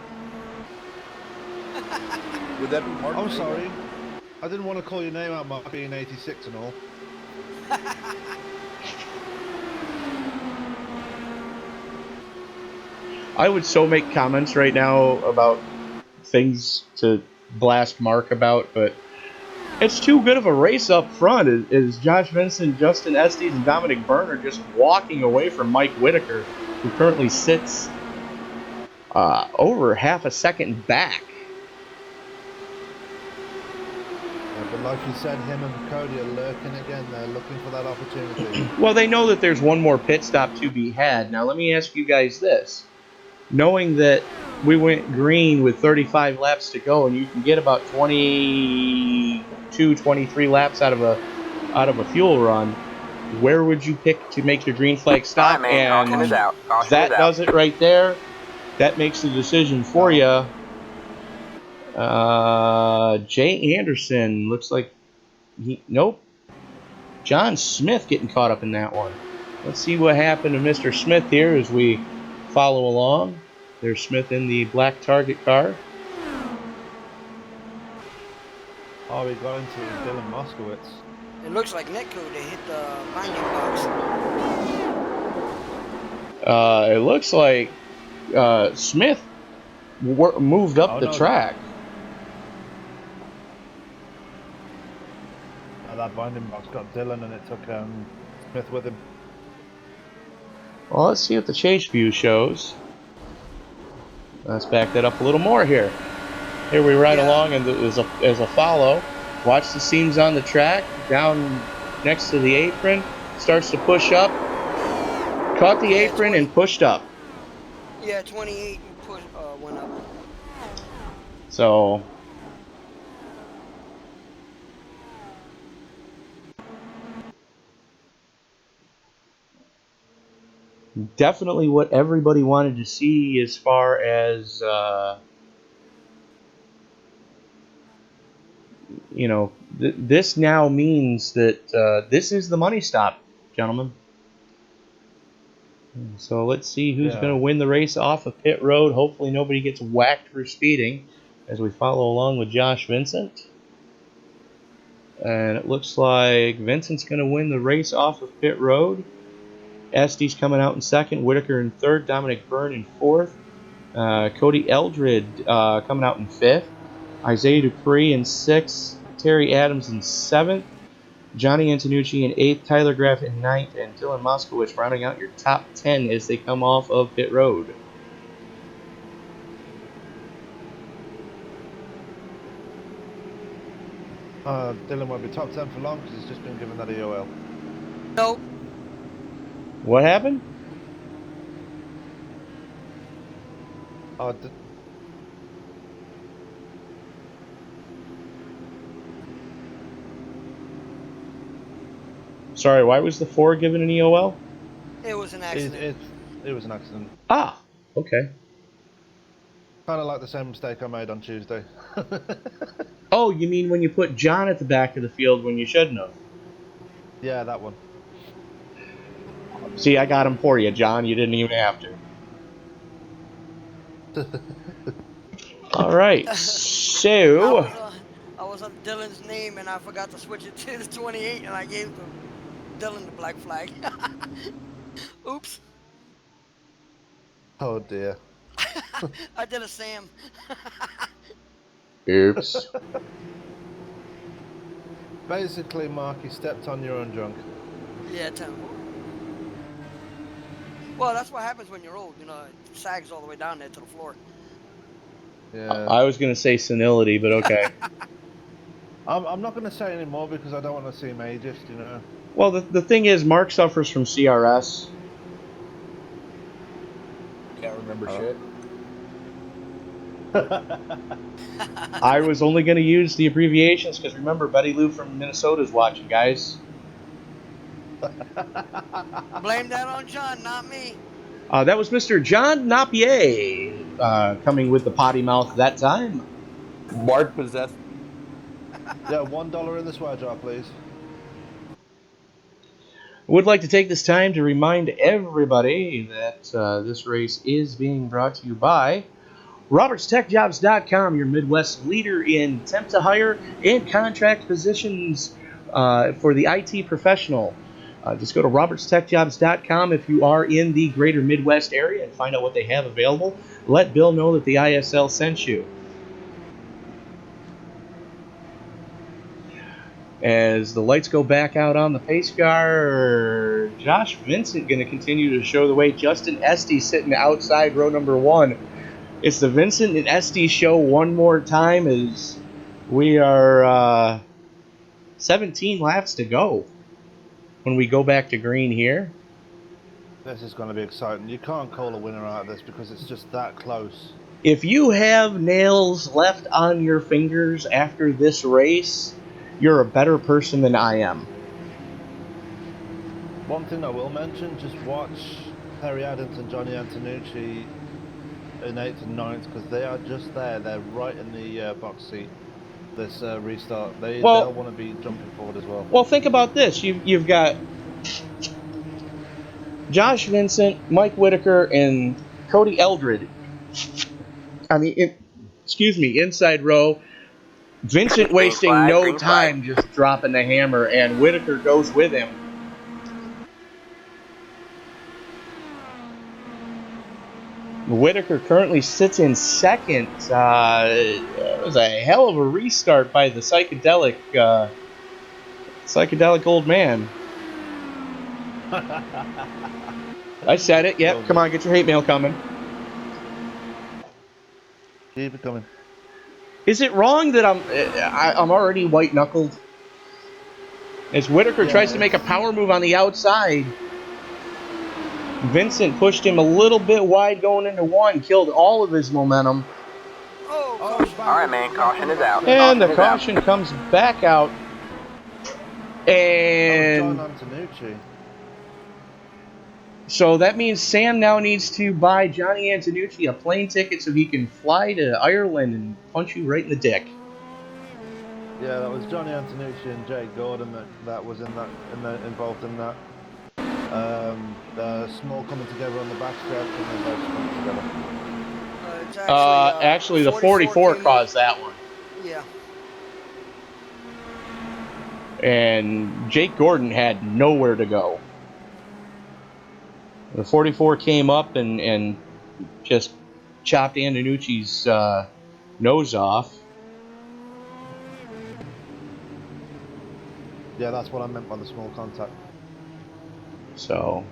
Would that be Mark? I'm Vega? sorry. I didn't want to call your name out, Mark, being 86 and all. I would so make comments right now about things to blast Mark about, but it's too good of a race up front as Josh Vincent, Justin Estes, and Dominic Byrne are just walking away from Mike Whitaker, who currently sits over half a second back. Yeah, but like you said, him and Cody are lurking again. They're looking for that opportunity. Well, they know that there's one more pit stop to be had. Now, let me ask you guys this. Knowing that we went green with 35 laps to go, and you can get about 22, 23 laps out of a fuel run, where would you pick to make your green flag stop? All right, man. Caution is out. Caution That is out. does it right there. That makes the decision for you. Jay Anderson looks like nope. John Smith getting caught up in that one. Let's see what happened to Mr. Smith here as we follow along. There's Smith in the black Target car. Oh, we got into Dylan Moskowitz. It looks like Netco they hit the binding box. It looks like Smith moved up the track. That binding box got Dylan, and it took Smith with him. Well, let's see what the chase view shows. Let's back that up a little more here. Here we ride along, and as a follow. Watch the seams on the track. Down next to the apron, starts to push up. caught the Yeah, apron 20. and pushed up. Yeah, 28 and went up. So definitely what everybody wanted to see as far as this now means that this is the money stop, gentlemen. So let's see who's going to win the race off of pit road. Hopefully nobody gets whacked for speeding as we follow along with Josh Vincent. And it looks like Vincent's going to win the race off of pit road. Estes coming out in second, Whitaker in third, Dominic Byrne in fourth, Cody Eldred coming out in fifth, Isaiah Dupree in sixth, Terry Adams in seventh, Johnny Antonucci in eighth, Tyler Graff in ninth, and Dylan Moskowitz rounding out your top 10 as they come off of pit road. Dylan won't be top 10 for long because he's just been given that EOL. Nope. What happened? Sorry, why was the 4 given an EOL? It was an accident. It was an accident. Ah, okay. Kind of like the same mistake I made on Tuesday. Oh, you mean when you put John at the back of the field when you shouldn't have? Yeah, that one. See, I got him for you, John. You didn't even have to. All right, so I was on Dylan's name and I forgot to switch it to the 28 and I gave Dylan the black flag. Oops. Oh dear. I did a Sam. Oops. Basically, Mark, you stepped on your own junk. Yeah, Tim. Well, that's what happens when you're old. You know, it sags all the way down there to the floor. Yeah. I was going to say senility, but okay. I'm not going to say any more because I don't want to seem ageist, you know. Well, the thing is, Mark suffers from CRS. Can't remember shit. I was only going to use the abbreviations because remember, Betty Lou from Minnesota is watching, guys. Blame that on John, not me. That was Mr. John Napier coming with the potty mouth that time. Mark possessed me. Yeah, $1 in the swear jar, please. Would like to take this time to remind everybody that this race is being brought to you by RobertsTechJobs.com, your Midwest leader in temp to hire and contract positions for the IT professional. Just go to RobertsTechJobs.com if you are in the greater Midwest area and find out what they have available. Let Bill know that the ISL sent you. As the lights go back out on the pace car, Josh Vincent going to continue to show the way. Justin Estes sitting outside row number 1. It's the Vincent and Estes show one more time as we are 17 laps to go when we go back to green here. This is going to be exciting. You can't call a winner out of this because it's just that close. If you have nails left on your fingers after this race, you're a better person than I am. One thing I will mention, just watch Terry Adams and Johnny Antonucci in 8th and 9th because they are just there. They're right in the box seat. This restart. They'll want to be jumping forward as well. Well, think about this. You've got Josh Vincent, Mike Whitaker, and Cody Eldred. Inside row. Vincent wasting no time just dropping the hammer, and Whitaker goes with him. Whitaker currently sits in second. It was a hell of a restart by the psychedelic old man. I said it. Yep. Come on, get your hate mail coming. Keep it coming. Is it wrong that I'm already white knuckled? As Whitaker tries to make a power move on the outside, Vincent pushed him a little bit wide going into one, killed all of his momentum. Oh, Oh, caution. back All right, on- man. back Caution on the is back out. straight. And the Caution is out. caution comes back out. That was John And Antonucci. so that means Sam now needs to buy Johnny Antonucci a plane ticket so he can fly to Ireland and punch you right in the dick. Yeah, that was Johnny Antonucci and Jake Gordon that was involved in that. The small coming together on the backstretch, and they both spun together. It's actually Actually, the 44 44 came up. caused that one. Yeah. And Jake Gordon had nowhere to go. The 44 came up and just chopped Antonucci's nose off. Yeah, that's what I meant by the small contact. So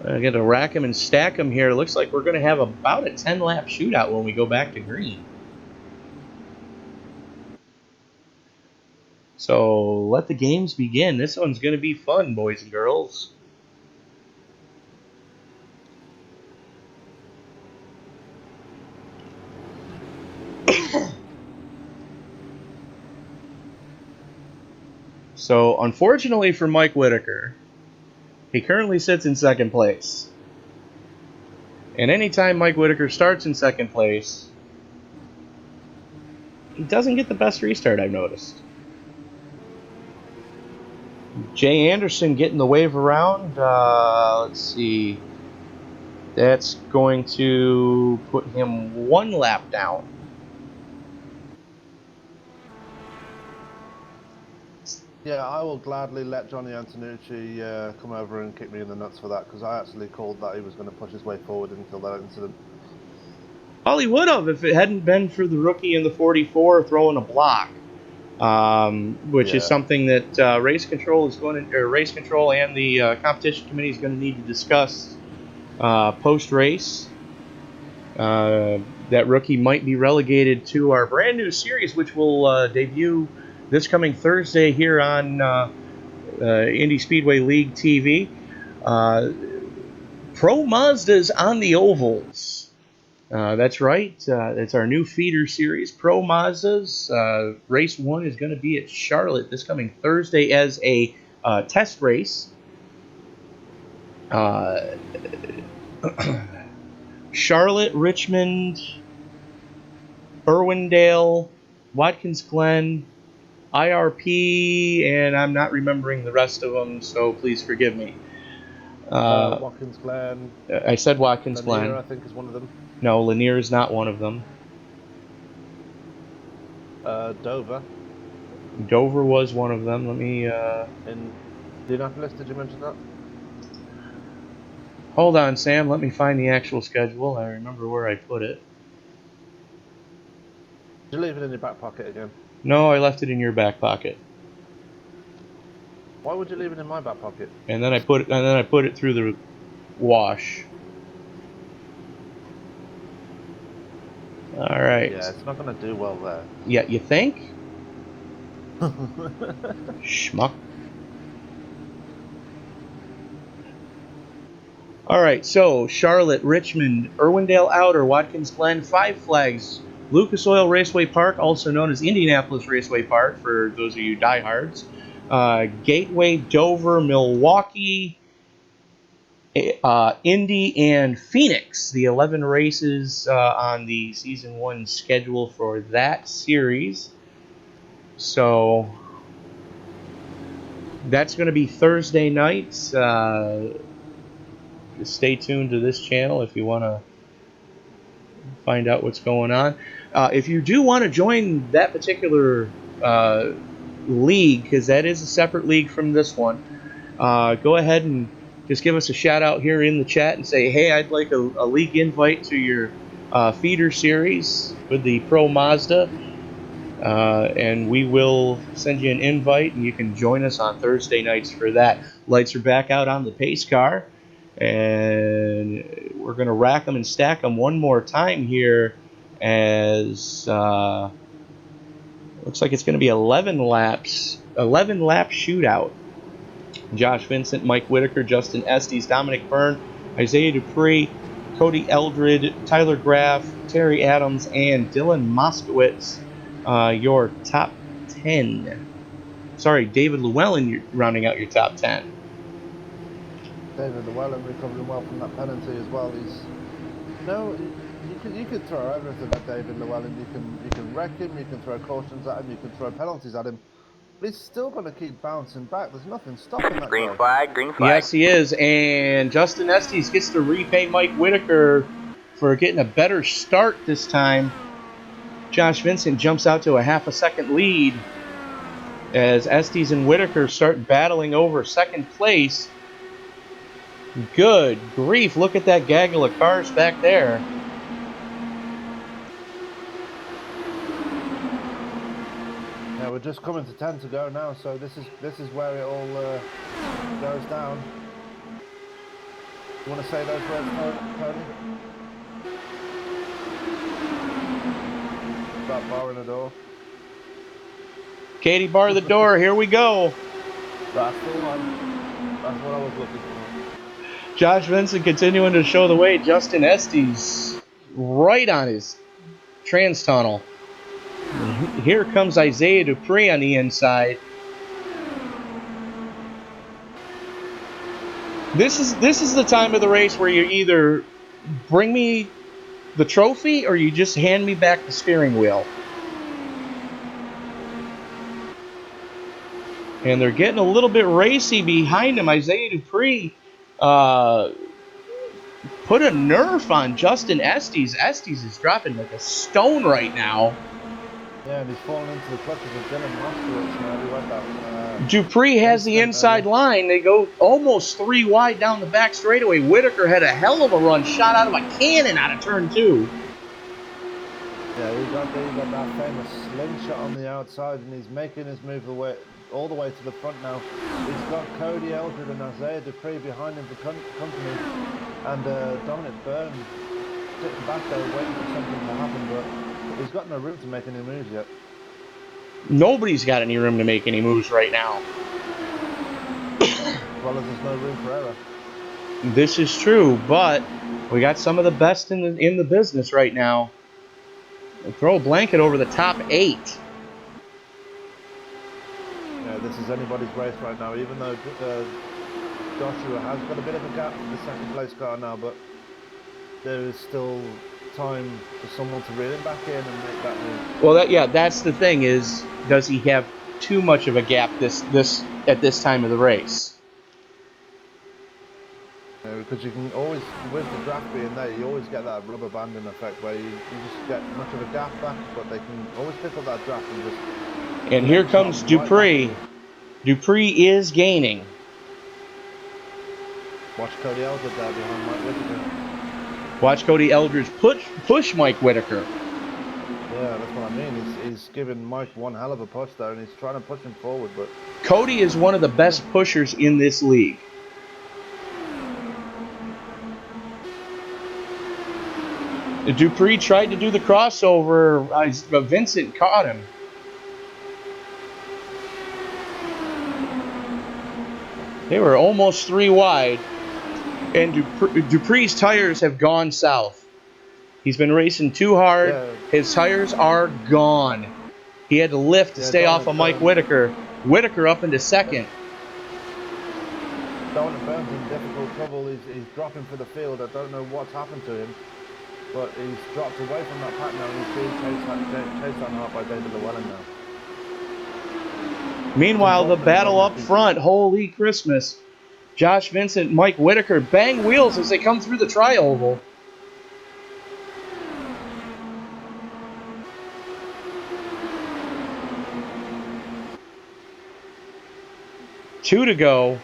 I got to rack him and stack him here. It looks like we're going to have about a 10-lap shootout when we go back to green. So let the games begin. This one's going to be fun, boys and girls. So unfortunately for Mike Whitaker, he currently sits in second place. And anytime Mike Whitaker starts in second place, he doesn't get the best restart, I've noticed. Jay Anderson getting the wave around. Let's see. That's going to put him 1 lap down. Yeah, I will gladly let Johnny Antonucci come over and kick me in the nuts for that, because I actually called that he was going to push his way forward until that incident. Well, he would have if it hadn't been for the rookie in the 44 throwing a block, which is something that race control and the competition committee is going to need to discuss post race. That rookie might be relegated to our brand new series, which will debut this coming Thursday here on Indy Speedway League TV. Pro Mazdas on the ovals. That's right. It's our new feeder series, Pro Mazdas. Race 1 is going to be at Charlotte this coming Thursday as a test race. Charlotte, Richmond, Irwindale, Watkins Glen, IRP, and I'm not remembering the rest of them, so please forgive me. Watkins Glen. I said Watkins Lanier, Glen. I think, is one of them. No, Lanier is not one of them. Dover. Dover was one of them. Let me... In Indianapolis, did you mention that? Hold on, Sam. Let me find the actual schedule. I remember where I put it. Did you leave it in your back pocket again? No, I left it in your back pocket. Why would you leave it in my back pocket? And then I put it through the wash. All right. Yeah, it's not going to do well there. Yeah, you think? Schmuck. All right, so Charlotte, Richmond, Irwindale Outer, Watkins Glen, Five Flags, Lucas Oil Raceway Park, also known as Indianapolis Raceway Park for those of you diehards, Gateway, Dover, Milwaukee, Indy, and Phoenix. The 11 races on the Season 1 schedule for that series. So that's going to be Thursday nights. Stay tuned to this channel if you want to find out what's going on. If you do want to join that particular league, because that is a separate league from this one, go ahead and just give us a shout out here in the chat and say, hey, I'd like a league invite to your feeder series with the Pro Mazda, and we will send you an invite and you can join us on Thursday nights for that. Lights are back out on the pace car, and we're going to rack them and stack them one more time here as looks like it's going to be 11 lap shootout Josh Vincent, Mike Whitaker, Justin Estes, Dominic Byrne, Isaiah Dupree, Cody Eldred, Tyler Graff, Terry Adams, and Dylan Moskowitz. Your top 10. Sorry, David Llewellyn, you're rounding out your top 10. David Llewellyn recovering well from that penalty as well. You could throw everything at David Llewellyn. You can wreck him. You can throw cautions at him. You can throw penalties at him. But he's still going to keep bouncing back. There's nothing stopping that Green guy. flag, green flag. Yes, he is. And Justin Estes gets to repay Mike Whitaker for getting a better start this time. Josh Vincent jumps out to a half a second lead as Estes and Whitaker start battling over second place. Good grief, look at that gaggle of cars back there. Yeah, we're just coming to 10 to go now, so this is where it all goes down. You want to say those words, Tony? About barring the door. Katie, bar the door, here we go. That's the one. That's what I was looking for. Josh Vincent continuing to show the way. Justin Estes right on his trans tunnel. Here comes Isaiah Dupree on the inside. This is the time of the race where you either bring me the trophy or you just hand me back the steering wheel. And they're getting a little bit racy behind him. Isaiah Dupree put a nerf on Justin Estes. Estes is dropping like a stone right now. Yeah, and he's fallen into the clutches of Dylan Moskowitz now. He went that, Dupree has the inside line. They go almost 3 wide down the back straightaway. Whitaker had a hell of a run, shot out of a cannon out of turn 2. Yeah, he got that famous slingshot on the outside, and he's making his move all the way to the front now. He's got Cody Eldred and Isaiah Dupree behind him for company, and Dominic Byrne sitting back there waiting for something to happen, but he's got no room to make any moves yet. Nobody's got any room to make any moves right now. Well, as there's no room for error. This is true, but we got some of the best in the business right now. We'll throw a blanket over the top 8. Yeah, this is anybody's race right now, even though Joshua has got a bit of a gap for the second place car now, but there is still time for someone to reel him back in and make that move. Well, that's the thing is, does he have too much of a gap at this time of the race? Yeah, because you can always, with the draft being there, you always get that rubber banding effect where you just get much of a gap back, but they can always pick up that draft and just... And here comes Dupree. Dupree is gaining. Watch Cody Eldred there behind Mike Whitaker. Watch Cody Eldridge push Mike Whitaker. Yeah, that's what I mean. He's giving Mike one hell of a push there, and he's trying to push him forward, but... Cody is one of the best pushers in this league. Dupree tried to do the crossover. Vincent caught him. They were almost 3 wide. And Dupree's tires have gone south. He's been racing too hard. Yeah. His tires are gone. He had to lift to stay off of Mike Whitaker. Whitaker up into second. Dominic Byrne's in difficult trouble. He's dropping for the field. I don't know what's happened to him, but he's dropped away from that pack now, and he's being chased on hard by David Llewellyn now. Meanwhile, the battle up front, holy Christmas. Josh Vincent, Mike Whitaker bang wheels as they come through the tri-oval. Two to go.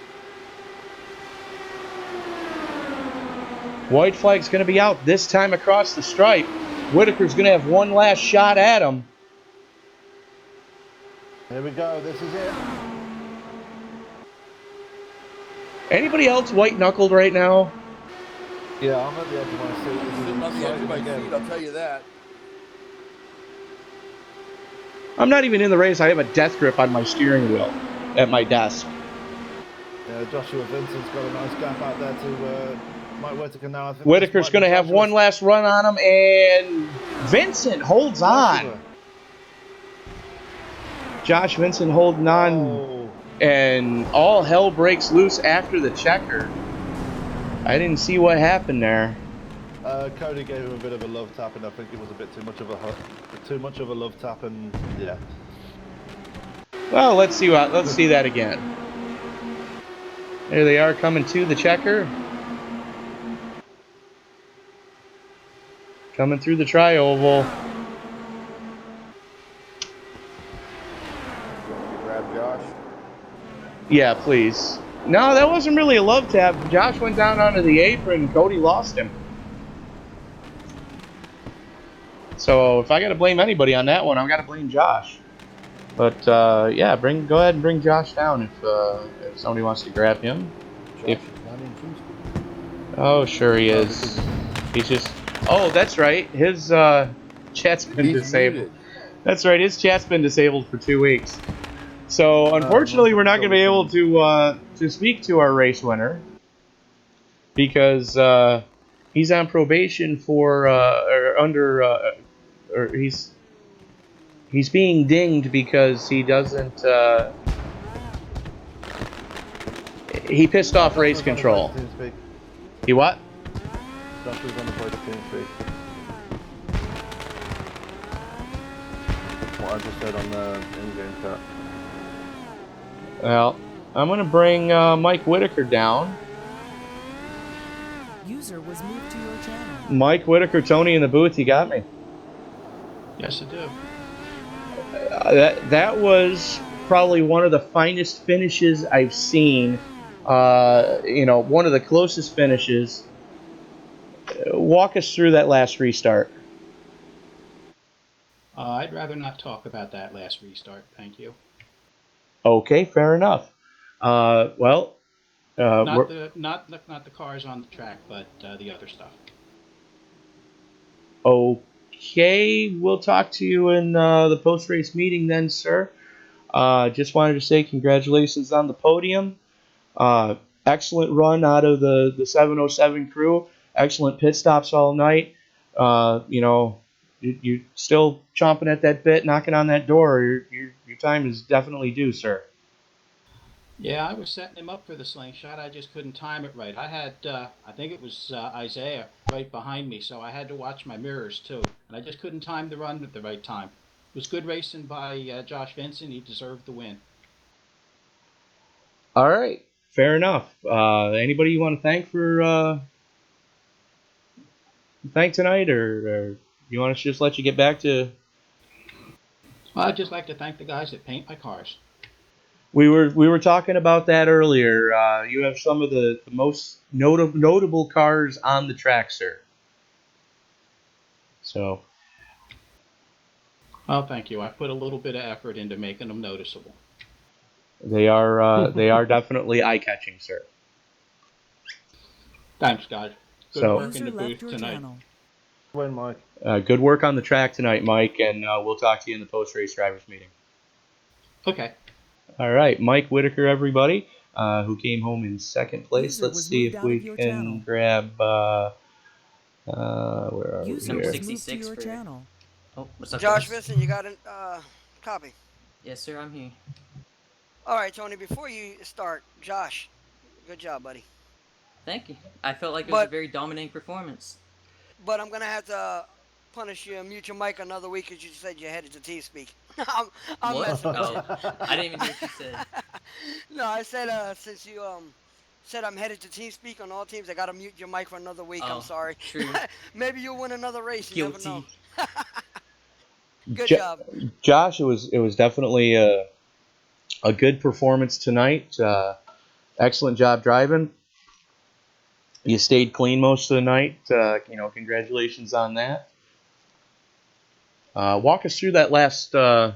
White flag's going to be out this time across the stripe. Whitaker's going to have one last shot at him. Here we go. This is it. Anybody else white-knuckled right now? Yeah, I'm at the edge of my seat. This is Sitting on the edge of my exciting seat, again. I'll tell you that. I'm not even in the race. I have a death grip on my steering wheel at my desk. Joshua Vincent's got a nice gap out there to Mike Whitaker now. I think Whitaker's going to have one last run on him, and Vincent holds on. Josh Vincent holding on, and all hell breaks loose after the checker. I didn't see what happened there. Cody gave him a bit of a love tap, and I think it was a bit too much of a love tap, and yeah. Well, let's see that again. There they are coming to the checker. Coming through the tri-oval. Grab Josh. Yeah, please. No, that wasn't really a love tap. Josh went down onto the apron, and Cody lost him. So if I got to blame anybody on that one, I've got to blame Josh. But yeah, go ahead and bring Josh down if somebody wants to grab him. Josh is not in Tuesday. Oh, sure he is. He's just. Oh, that's right. His chat's been disabled. Muted. That's right. His chat's been disabled for 2 weeks. So unfortunately, we're not going to be able to speak to our race winner because he's on probation for or he's being dinged because he doesn't he pissed off race control. He what? Josh was on the point of TeamSpeak. That's what I just said on the in-game chat. Well, I'm going to bring Mike Whitaker down. User was moved to your channel. Mike Whitaker, Tony in the booth, you got me. Yes, I do. That was probably one of the finest finishes I've seen. One of the closest finishes. Walk us through that last restart. I'd rather not talk about that last restart. Thank you. Okay, fair enough. Not the cars on the track, but the other stuff. Okay, we'll talk to you in the post-race meeting then, sir. Just wanted to say congratulations on the podium. Excellent run out of the 707 crew. Excellent pit stops all night. You're still chomping at that bit, knocking on that door. Your time is definitely due, sir. Yeah, I was setting him up for the slingshot. I just couldn't time it right. I had, I think it was Isaiah right behind me, so I had to watch my mirrors too. And I just couldn't time the run at the right time. It was good racing by Josh Vincent. He deserved the win. All right, fair enough. Anybody you want to thank for tonight, or you want us to just let you get back to? Well, I'd just like to thank the guys that paint my cars. We were talking about that earlier. You have some of the most notable cars on the track, sir. So. Well, thank you. I put a little bit of effort into making them noticeable. They are definitely eye-catching, sir. Thanks, guys. Good work in the booth tonight. Channel. Win, Mike. Good work on the track tonight, Mike, and we'll talk to you in the post-race drivers meeting. Okay. All right, Mike Whitaker, everybody, who came home in second place. Let's see if we can grab. Where are we User here? was moved to your channel. Oh, what's up, Josh Vincent, you got a copy? Yes, sir, I'm here. All right, Tony, before you start, Josh, good job, buddy. Thank you. I felt like it was a very dominating performance. But I'm going to have to punish you and mute your mic another week because you said you're headed to TeamSpeak. I'm what? messing with you. I didn't even hear what you said. No, I said since you said I'm headed to TeamSpeak on all teams, I got to mute your mic for another week. I'm sorry. True. Maybe you'll win another race. You Guilty. never know. Good job. Josh, it was definitely a good performance tonight. Excellent job driving. You stayed clean most of the night. Congratulations on that. Walk us through that last set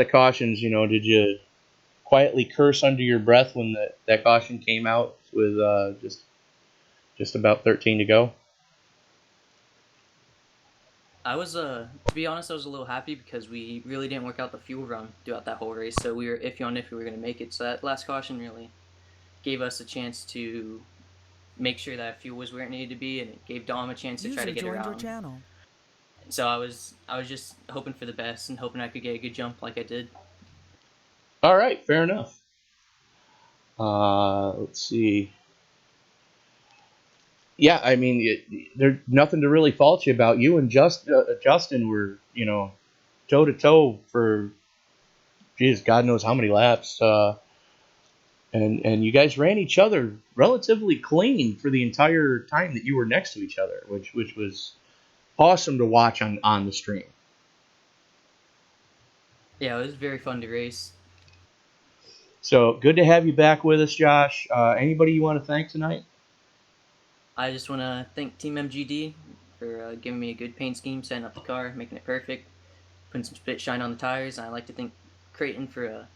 of cautions. Did you quietly curse under your breath when that caution came out with just about 13 to go? I was to be honest, I was a little happy because we really didn't work out the fuel run throughout that whole race, so we were iffy on if we were going to make it. So that last caution really gave us a chance to make sure that fuel was where it needed to be, and it gave Dom a chance to try to User get joined your around. channel. So I was just hoping for the best and hoping I could get a good jump like I did. All right, fair enough. Let's see. Yeah, I mean, there's nothing to really fault you about. You and Justin were, toe to toe for, geez, God knows how many laps. And you guys ran each other relatively clean for the entire time that you were next to each other, which was awesome to watch on the stream. Yeah, it was very fun to race. So good to have you back with us, Josh. Anybody you want to thank tonight? I just want to thank Team MGD for giving me a good paint scheme, setting up the car, making it perfect, putting some spit shine on the tires. And I'd like to thank Creighton for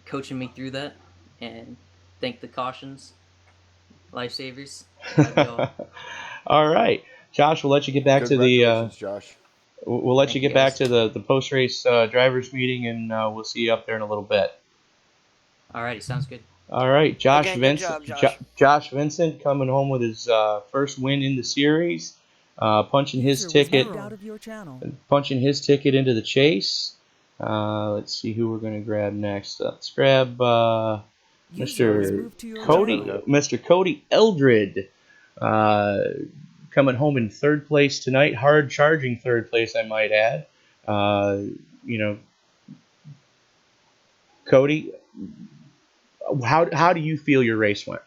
coaching me through that, and thank the cautions, lifesavers. Love y'all. All right, Josh. We'll let you get back to the. Congratulations, Josh. We'll let Thank you you, get back guys. to the post race drivers meeting, and we'll see you up there in a little bit. Alrighty, sounds good. All right, Josh Again, good Vincent. job, Josh. Josh Vincent coming home with his first win in the series, punching his User was ticket. moved out of your channel. Punching his ticket into the chase. Let's see who we're going to grab next. Let's grab User was Mr. moved to your Cody. channel. Mr. Cody Eldred, coming home in third place tonight. Hard charging third place, I might add. Cody, how do you feel your race went?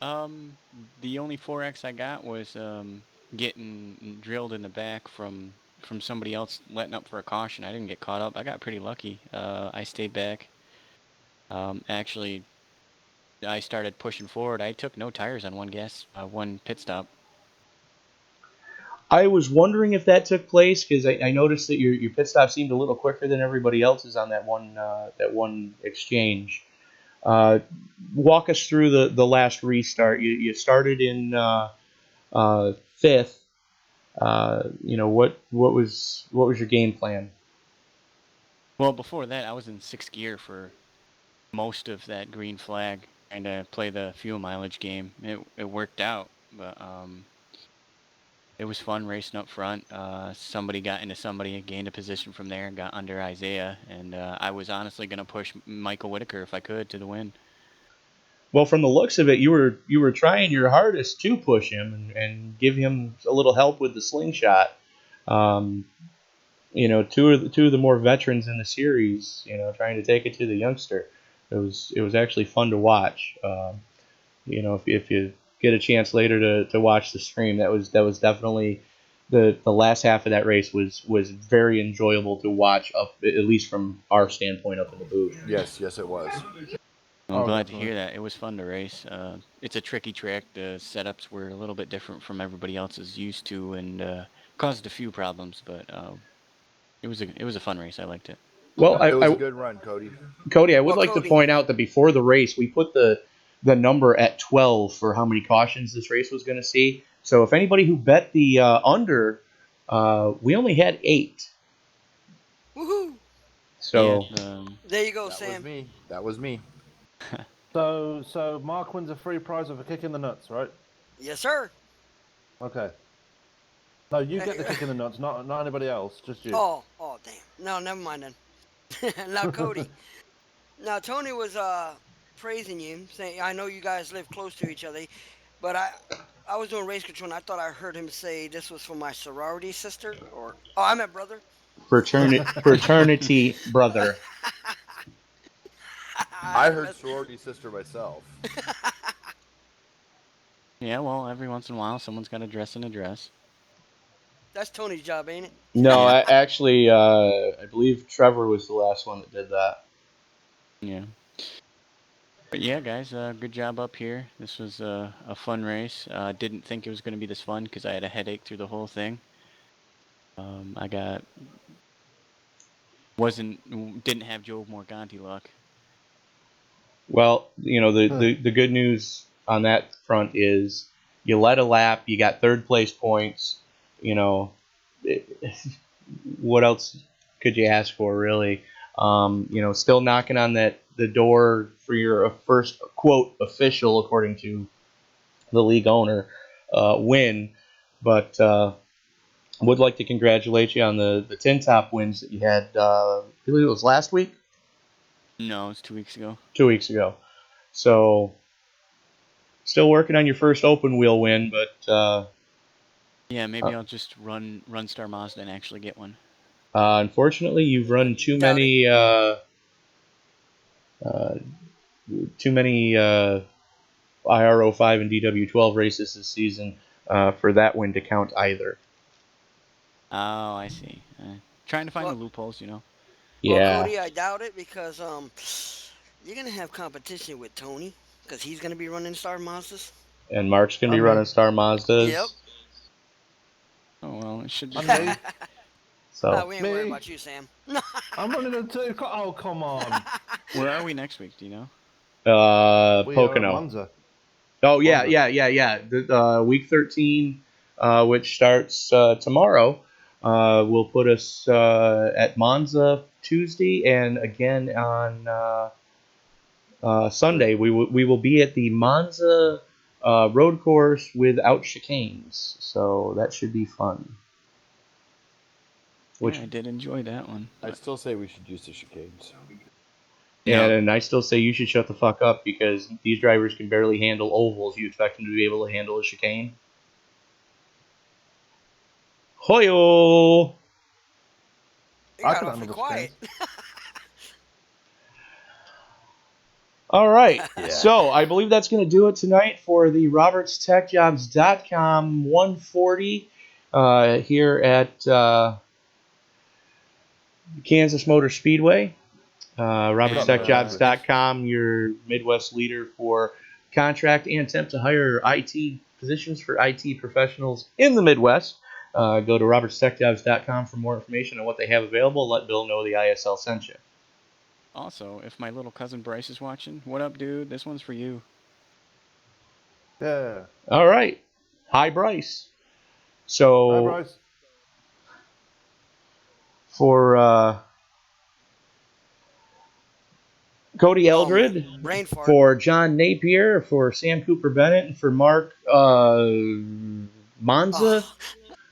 The only 4X I got was getting drilled in the back from somebody else letting up for a caution. I didn't get caught up. I got pretty lucky. I stayed back. Actually, I started pushing forward. I took no tires on one pit stop. I was wondering if that took place because I noticed that your pit stop seemed a little quicker than everybody else's on that one exchange. Walk us through the last restart. You started in fifth. What was your game plan? Well, before that, I was in sixth gear for most of that green flag, trying to play the fuel mileage game. It worked out, but it was fun racing up front. Somebody got into somebody, gained a position from there, got under Isaiah, and I was honestly going to push Michael Whitaker if I could to the win. Well, from the looks of it, you were trying your hardest to push him and give him a little help with the slingshot. Two of the more veterans in the series, trying to take it to the youngster. It was actually fun to watch. If you get a chance later to watch the stream, that was definitely the last half of that race was very enjoyable to watch, up at least from our standpoint up in the booth. Yes, it was. I'm glad to hear that. It was fun to race. It's a tricky track. The setups were a little bit different from everybody else's used to, and caused a few problems. But it was a fun race. I liked it. Well, It was a good run, Cody. Cody, I would like to Cody, point out that before the race, we put the number at 12 for how many cautions this race was going to see. So if anybody who bet the under, we only had 8. woohoo! So Yeah, There you go, That Sam. was me. So Mark wins a free prize of a kick in the nuts, right? Yes, sir. Okay. No, you get the kick in the nuts, not anybody else, just you. Oh, damn. No, never mind then. Now, Cody. Now, Tony was praising you, saying, I know you guys live close to each other, but I was doing race control, and I thought I heard him say this was for my sorority sister, I meant brother. fraternity brother. I heard sorority sister myself. yeah. Well, every once in a while, someone's got to dress in a dress. That's Tony's job, ain't it? No, Yeah. I believe Trevor was the last one that did that. Yeah. But yeah, guys, good job up here. This was a fun race. Didn't think it was going to be this fun because I had a headache through the whole thing. Didn't have Joe Morganti luck. Well, the good news on that front is you led a lap, you got third place points. what else could you ask for, really? Still knocking on the door for your first quote official, according to the league owner, win. But would like to congratulate you on the tin top wins that you had. I believe it was last week. No, it's 2 weeks ago. 2 weeks ago. So still working on your first open wheel win, but Yeah, maybe I'll just run Star Mazda and actually get one. unfortunately, you've run too many IRO5 and DW12 races this season for that win to count either. Oh, I see. Trying to find the loopholes, Well, Yeah. Cody, I doubt it because you're gonna have competition with Tony because he's gonna be running Star Mazdas. And Mark's going to be And running me. Star Mazdas. Yep. Oh, well, it should be And fun. me. So we ain't worried Me. about you, Sam. I'm running a two. Oh, come on. Where are we next week? Do you know? We are at Pocono. Monza. Oh, yeah. Monza. The week 13, which starts tomorrow, will put us at Monza Tuesday, and again on Sunday. We will be at the Monza road course without chicanes, so that should be fun. Which, Yeah, I did enjoy that one. I still say we should use the chicanes. and I still say you should shut the fuck up because these drivers can barely handle ovals. You expect them to be able to handle a chicane? Hoyo! You I got can awfully handle the quiet. All right. Yeah. So I believe that's going to do it tonight for the RobertsTechJobs.com 140 here at Kansas Motor Speedway. RobertsTechJobs.com, your Midwest leader for contract and attempt to hire IT positions for IT professionals in the Midwest. Go to RobertsTechJobs.com for more information on what they have available. Let Bill know the ISL sent you. Also, if my little cousin Bryce is watching, what up, dude? This one's for you. Yeah. All right. Hi, Bryce. So, Hi, Bryce. for Cody Eldred, Brain fart. for John Napier, for Sam Cooper Bennett, and for Mark Monza. Oh.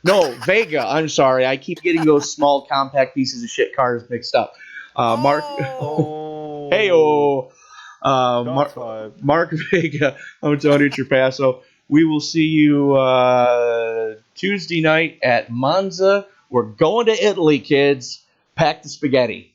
No, Vega. I'm sorry. I keep getting those small, compact pieces of shit cars mixed up. Mark. Oh. Heyo. Shots fired. Mark Vega. I'm Tony Trapasso. We will see you Tuesday night at Monza. We're going to Italy, kids. Pack the spaghetti.